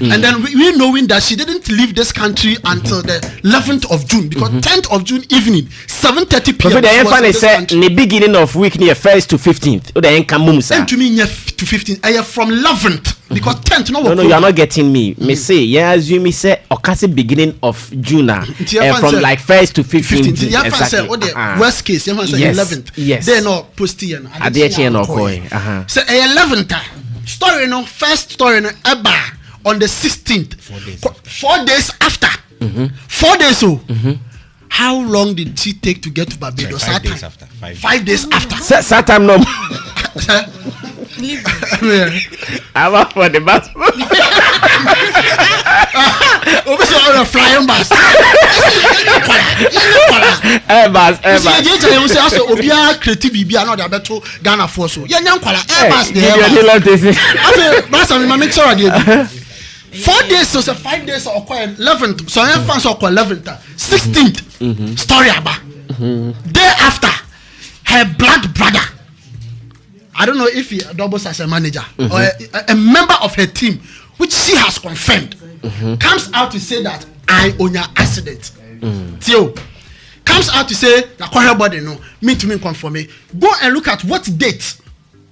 and then we knowing that she didn't leave this country until the 11th of June, because 10th of June evening, 7:30 p.m. So the said in the beginning of week near 1st to 15th. And to me near to 15th, I from 11th because 10th. No, you are not getting me. Me say, yeah, assume me say Okasi beginning of June from like 1st to 15th. Exactly. Worst case, 11th. Yes. They not posting. Say 11th. story no first story no eba on the 16th 4 days after 4 days how long did she take to get to Barbados? 5 days after 5 days after Satam no I'm up for the bus. Over on a flying bus. Airbus. You say also Obia creative be another better Ghana for so. Yeah, Airbus the Airbus. Bus I make sure I 4 days so 5 days or 11th. So I fans or 11th, 16th. Story about. Day after, her black brother. I don't know if he doubles as a manager or a member of her team, which she has confirmed, comes out to say that I own your accident. Theo comes out to say that body no mean to me confirm me. Go and look at what date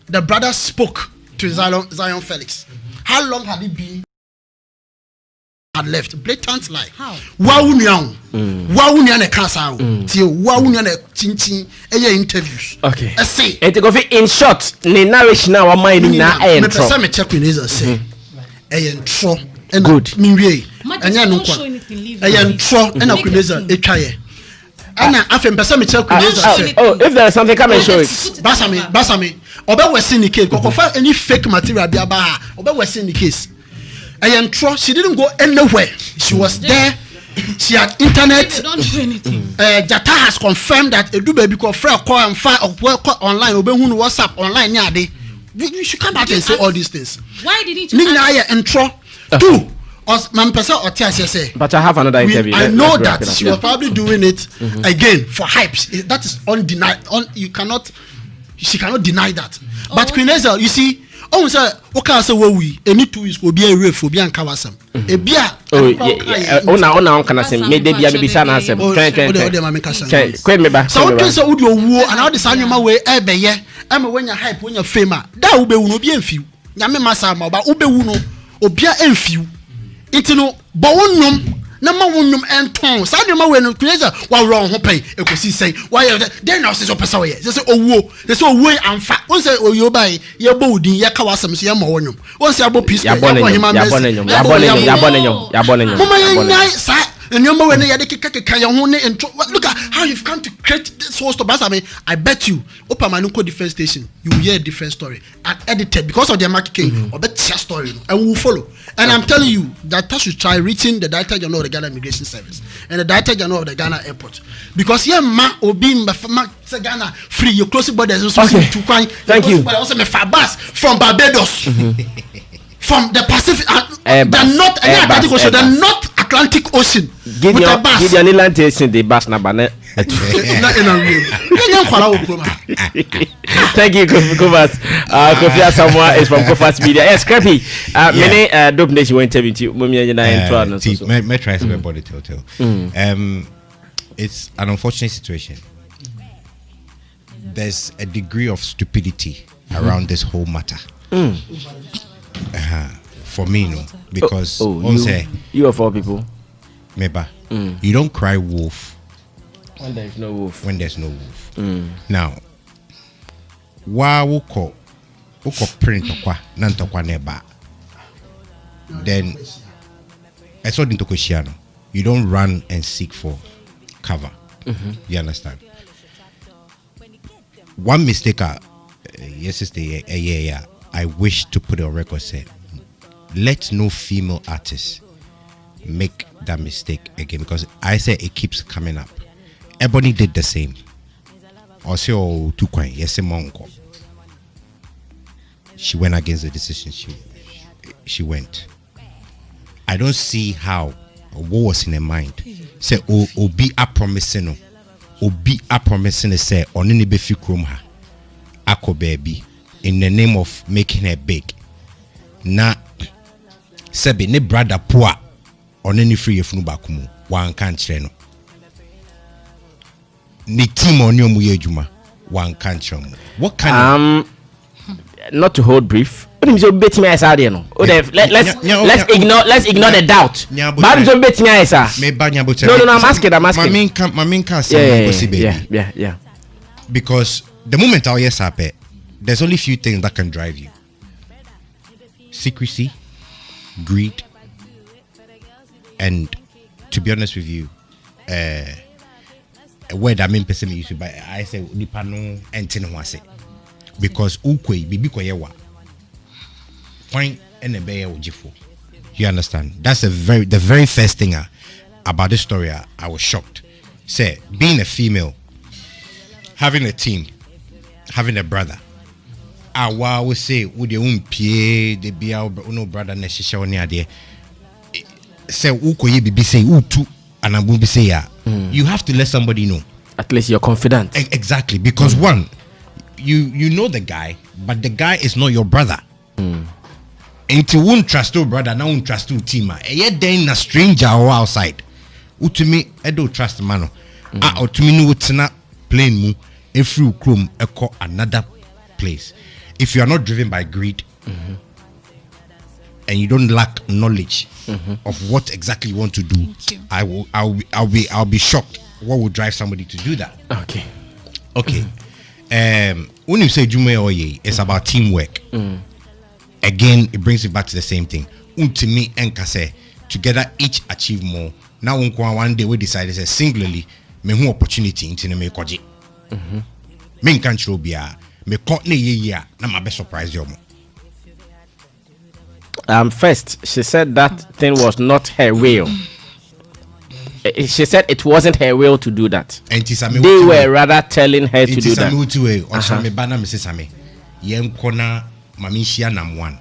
the brother spoke to Zion Felix. How long had it been? Had left blatant lie. How? Wawunyang ne kasa Theo wawunya chinchin interviews. Okay. Say in short, the narration now am I na me person me check with say tro good me anya no kwa tro and akuneza etwaye ana afem person me check with say if there is something come and show it. basami obe wesi ni case kokofa any fake material bi aba ha obe wesi ni case tro she didn't go anywhere, she was there. She had internet. They don't do anything. Jata has confirmed that Edu baby call friend call and file online. Obehun WhatsApp online. You should come out and say all these things. Why didn't you? Intro. Two. Man person or say. But I have another interview. I know that she was probably doing it again for hype. That is undeniable. She cannot deny that. But Queen Haizel, you see. Oh, sir, okay, so we any 2 weeks will be a real phobia and Kawasam. A beer. Oh, now, can I say, maybe be sana. So, would you war and all the sign my way, I'm when you're hype, when you're famous. That will be no be few. Yame Masama, but Ube Uno, or beer and few. It's no bonum. Number one and tongue. Sadio when creator while wrong pay. You could see say why then now says opesa. They say oh there's no way and fat. One say oh you buy your body ya kawasam see ya monum. One say about peace. Ya bonenum. And you know when they look at how you've come to create this whole story. I bet you Opa Manuko defense station you will hear a different story and edited because of their marketing or better story and we will follow. And I'm telling you that I should try reaching the Director General of the Ghana Immigration Service and the Director General of the Ghana Airport because here Ghana free your close borders. Okay. Thank you. But also my Fabas from Barbados. From the Pacific, the North Atlantic Ocean. Give your Atlantic Ocean the bus number. Thank you, Kofas. Kofi Asamoah is from Kofas Media. Yes, Scrappy. Many dope nation went to you. Me try to body tell. It's an unfortunate situation. There's a degree of stupidity around this whole matter. For me, no, because you of all people, maybe you don't cry wolf when there's no wolf. Now, wako print okwa nantokwa neba. Then I saw into Koshiano. You don't run and seek for cover. You understand? One mistake, yesterday, I wish to put it on record. Say, let no female artist make that mistake again because I say it keeps coming up. Ebony did the same. Also, yes, monko. She went against the decision. She went. I don't see how what was in her mind. Say, obi a promising, say, only be fi kromha, ako baby, in the name of making her big. Na sebe ne brother poor on any free efunu bakumu wan kantre no ne team on your muyejuma wan kantre mo what kind of not to hold brief let's ignore the doubt but no I'm asking yeah because the moment our yes happen there's only few things that can drive you secrecy, greed, and to be honest with you, a word I mean person use, but I say nipano entine ho ase, because ukwe bibi koyewa fine and a bear ojifo. You understand? That's the very first thing about this story. I was shocked. Say, being a female, having a team, having a brother. I would say, would you pay the be our no brother necessary on the say, uko ye be say, utu, and I will be say, you have to let somebody know. At least you're confident. Exactly, because one, you know the guy, but the guy is not your brother. And you won't trust your brother, now won't trust your team. Yet then a stranger or outside. To me, I don't trust the man. Or to me, no, it's not plain mu. If you come, another place. If you are not driven by greed, and you don't lack knowledge of what exactly you want to do, I'll be shocked. What would drive somebody to do that? Okay. When you say Jume Oye, it's about teamwork. Again, it brings it back to the same thing. To me and Kase, together each achieve more. Now one day we decided to say singularly, me who opportunity into me kwaji. Me control bia, me company ye na my best surprise you. First, she said that thing was not her will. She said it wasn't her will to do that. They were rather telling her to do that. Mamishia nam one.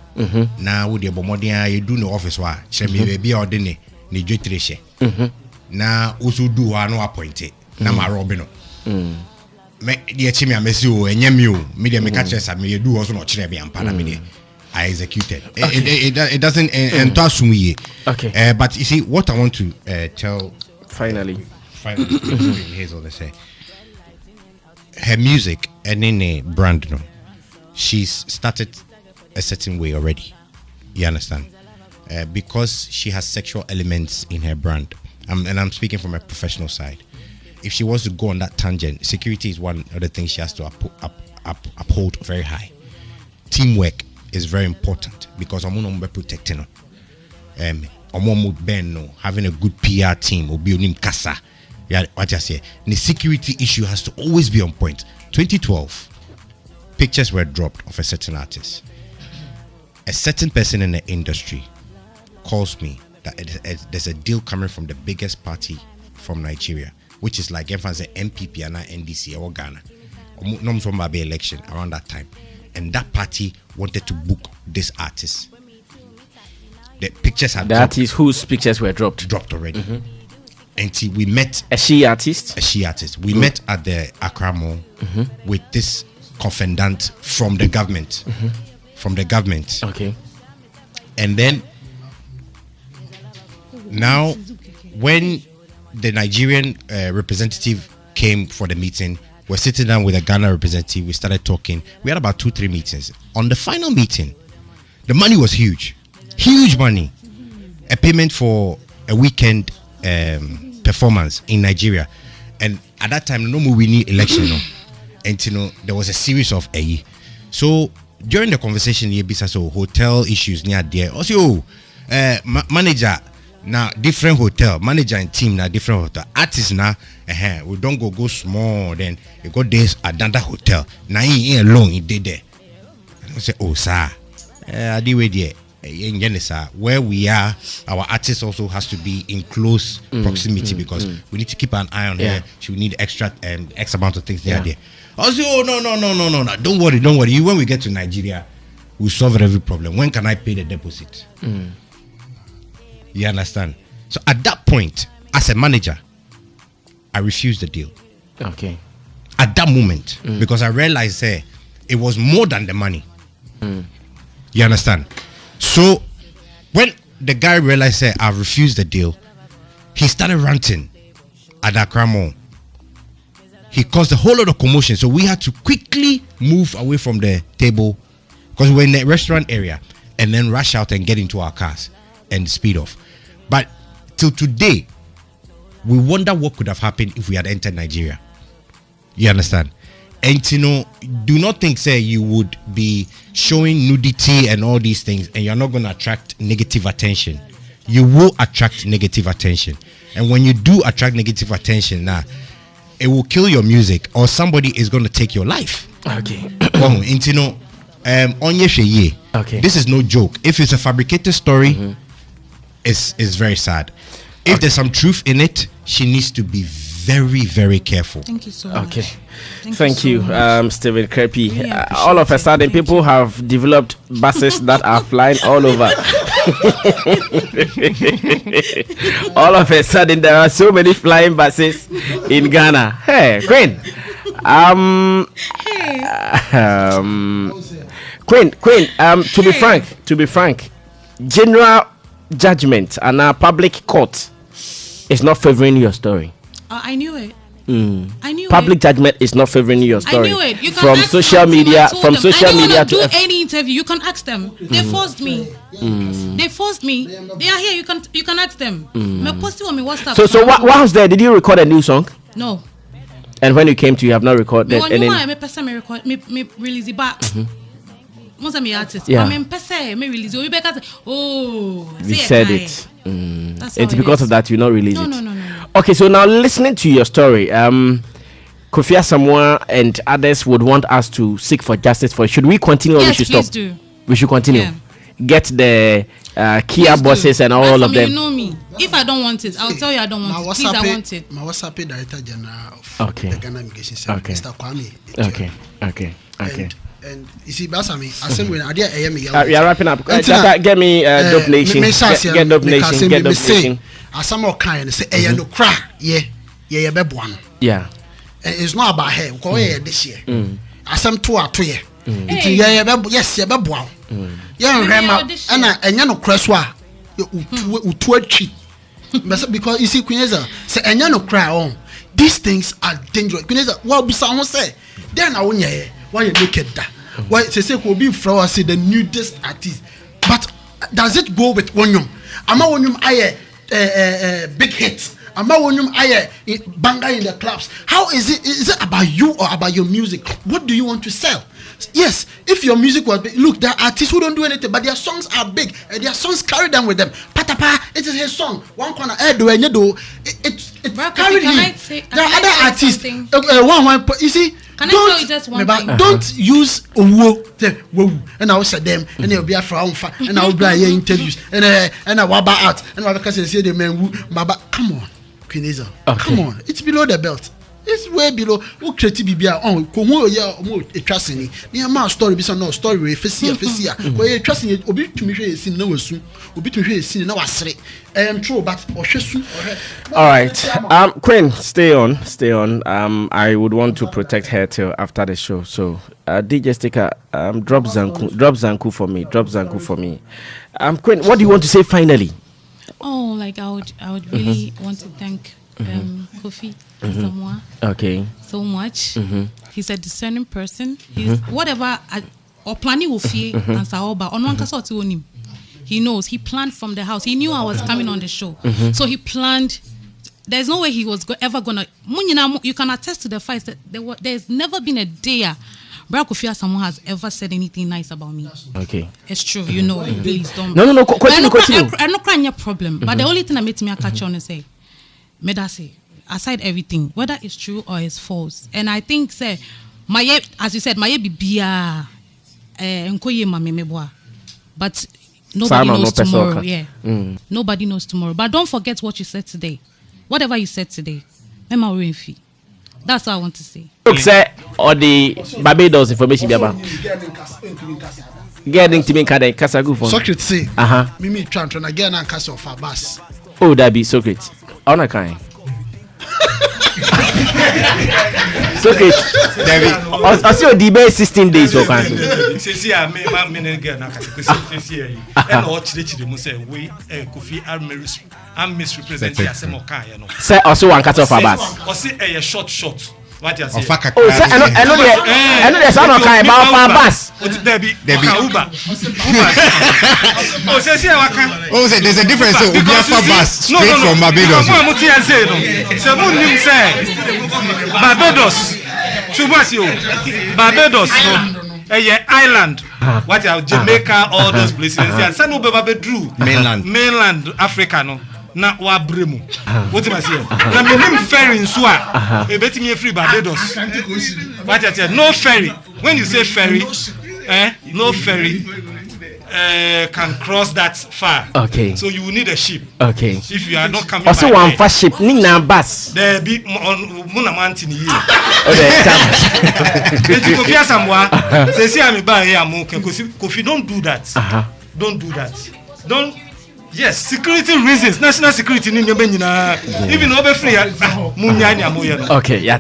Now with the bomodia you do no office wa. She may be ordine ni jutreshe. Now also do no appointed. Na ma robino. Me the chimia mesio and yemu. Media me catches at me do also not chrebi and panamide. I executed. It doesn't entasumi. Okay. But you see what I want to tell finally Haizel, they say her music and in a brand no. She's started a certain way already. You understand? Because she has sexual elements in her brand. And I'm speaking from a professional side. If she wants to go on that tangent, security is one of the things she has to uphold very high. Teamwork is very important because I'm going to protect her. Having a good PR team will be on Kasa. Yeah, what I say. The security issue has to always be on point. 2012. Pictures were dropped of a certain artist. A certain person in the industry calls me that there's a deal coming from the biggest party from Nigeria, which is like if I say MPP and NDC or Ghana, or from Babe election around that time, and that party wanted to book this artist. The pictures had the artist whose pictures were dropped already. And we met a she artist. We met at the Accra Mall with this confidant from the government. Okay. And then now when the Nigerian representative came for the meeting, we're sitting down with a Ghana representative, we started talking. We had about 2-3 meetings. On the final meeting, the money was huge money, a payment for a weekend performance in Nigeria. And at that time, no more we need election, and there was a series of so during the conversation so hotel issues near there also manager now different hotel manager and team now different hotel artists now we don't go small, then you go this another hotel now in alone he did there. I say sir I did with there where we are, our artist also has to be in close proximity because we need to keep an eye on her. She will need extra X amount of things there. Also, no. Don't worry. When we get to Nigeria, we'll solve every problem. When can I pay the deposit? You understand? So at that point, as a manager, I refused the deal. Okay. At that moment, because I realized it was more than the money. You understand? So when the guy realized I refused the deal, he started ranting at Accra Mall. He caused a whole lot of commotion, so we had to quickly move away from the table because we were in the restaurant area, and then rush out and get into our cars and speed off. But till today, we wonder what could have happened if we had entered Nigeria. You understand? And you know, do not think say you would be showing nudity and all these things and you're not going to attract negative attention. You will attract negative attention. And when you do attract negative attention, now it will kill your music or somebody is going to take your life. Okay. And you know, okay. This is no joke. If it's a fabricated story, it's very sad. If there's some truth in it, she needs to be very, very careful. Thank you so much. Okay. Thank you, Stephen Krepi. Really All of a sudden, people have developed buses that are flying all over. All of a sudden, there are so many flying buses in Ghana. Hey, Queen. Queen. To be frank, general judgment and our public court is not favoring your story. I knew it. I knew Public it. judgment is not favoring your story. I knew it. You can from ask social them. media, I told from them. social I don't media wanna to do any interview. You can ask them. They forced me. They forced me. They are here. You can ask them. Me posting on my WhatsApp. So what was there? Did you record a new song? No. And when you came to, you have not recorded any. Me person me record me release it back. Most of me artists. Yeah. Me person me release. You better. Oh. You say said guy. it. That's how It's it because is. of that you not release it. No. Okay, so now listening to your story, Kofi Asamoah and others would want us to seek for justice for. Should we continue or Yes, we should please stop? do. We should continue. Yeah. Get the Kia Please do. bosses and all That's of for me, them. You know me. If I don't want it, I'll tell you I don't want it. Please, I want it. My WhatsApp director general of Okay. the Ghana Immigration Service, Okay. Mr. Kwame. Okay. And you see, Basami, I said when I did We are wrapping up. Get me Dope Nation. Get Dope Nation. Get Dope Nation. As some more kind say, "Hey, no cry, yeah, bebuano." Yeah. It's not about her. Call her this year. As some two are 2 year. Yes, yeah, bebuano. Yeah, Rema, and you know, Cresswa, you cheap. Because you see, Queeneza say, and you know, cry on. These things are dangerous. Queeneza, what be someone say? Then I won't hear. Why you look at that? Why say will be flower say the newest artist? But does it go with Onyum? Ama Onyum aye big hits. Ama Onyum aye banger in the clubs. How is it? Is it about you or about your music? What do you want to sell? Yes, if your music was big, look, there are artists who don't do anything, but their songs are big and their songs carry them with them. Patapa, it is his song. One corner, do and you do it carried him. There are other artists. You see. Can I tell you just one thing? Don't use owo and I will say them and they'll be a frown and I will buy your interviews and I will buy out and I will say the man Baba. Come on, Queen Haizel. Come on, it's below the belt. It's way below. Who creative BBR on Komo ya more trusting me. Near my story, be some no story, Fessia. Where you're trusting it, Obi to me, is no soon, Obi to me, is no asleep. True, but or shesu. All right, Queen, stay on. I would want to protect her till after the show. So, DJ Sticker, drop Zanku for me. Queen, what do you want to say finally? Oh, like I would really want to thank Kofi Asamoah. Okay. So much. He's a discerning person. He's whatever or planning will fear and Saoba on one case or him. He knows. He planned from the house. He knew I was coming on the show, so he planned. There's no way he was ever gonna. You can attest to the fact that there's never been a day Kofi Asamoah has ever said anything nice about me. Okay, it's true. You know, please don't. No. Continue. I'm not crying. Your problem. But the only thing that makes me catch on and say, Medase. Aside everything, whether it's true or it's false, and I think say my as you said, my bibia nkoye mamemeboa, but nobody knows tomorrow. Yeah, nobody knows tomorrow. But don't forget what you said today. Whatever you said today, that's what I want to say. Look, say or the Barbados information be about. Getting to me kasa go for. Socrates say, Mimi trying again and cast off a bus. Oh, that be Socrates. On a kind. Socrates. I see your debate 16 days for council. See, I may not mean again. I and all children say, we Kofi I'm misrepresenting as a kind. Say also one cut off a bus. Or say a short. What you say? Oh, I know there's some kind about a bus. Debbie. Uber. Oh, say oh, say there's a difference. So Uber bus straight from Barbados. Barbados. Barbados, island. What are Jamaica, all those places? Sanu Baba Drew, mainland Africa, no. Na wa bremu. What am I saying? Na me name ferry in Swa. E beti me free Barbados. What I say? No ferry. When you say ferry, no ferry can cross that far. Okay. So you will need a ship. Okay. If you are not coming. Also one fast ship. Ni na bus. There be on Muna Mountain here. Kofi Asamoah. Say see am ba here am okay. Kofi don't do that. Don't do that. Don't. Yes, security reasons, national security. Even over free, okay, yeah.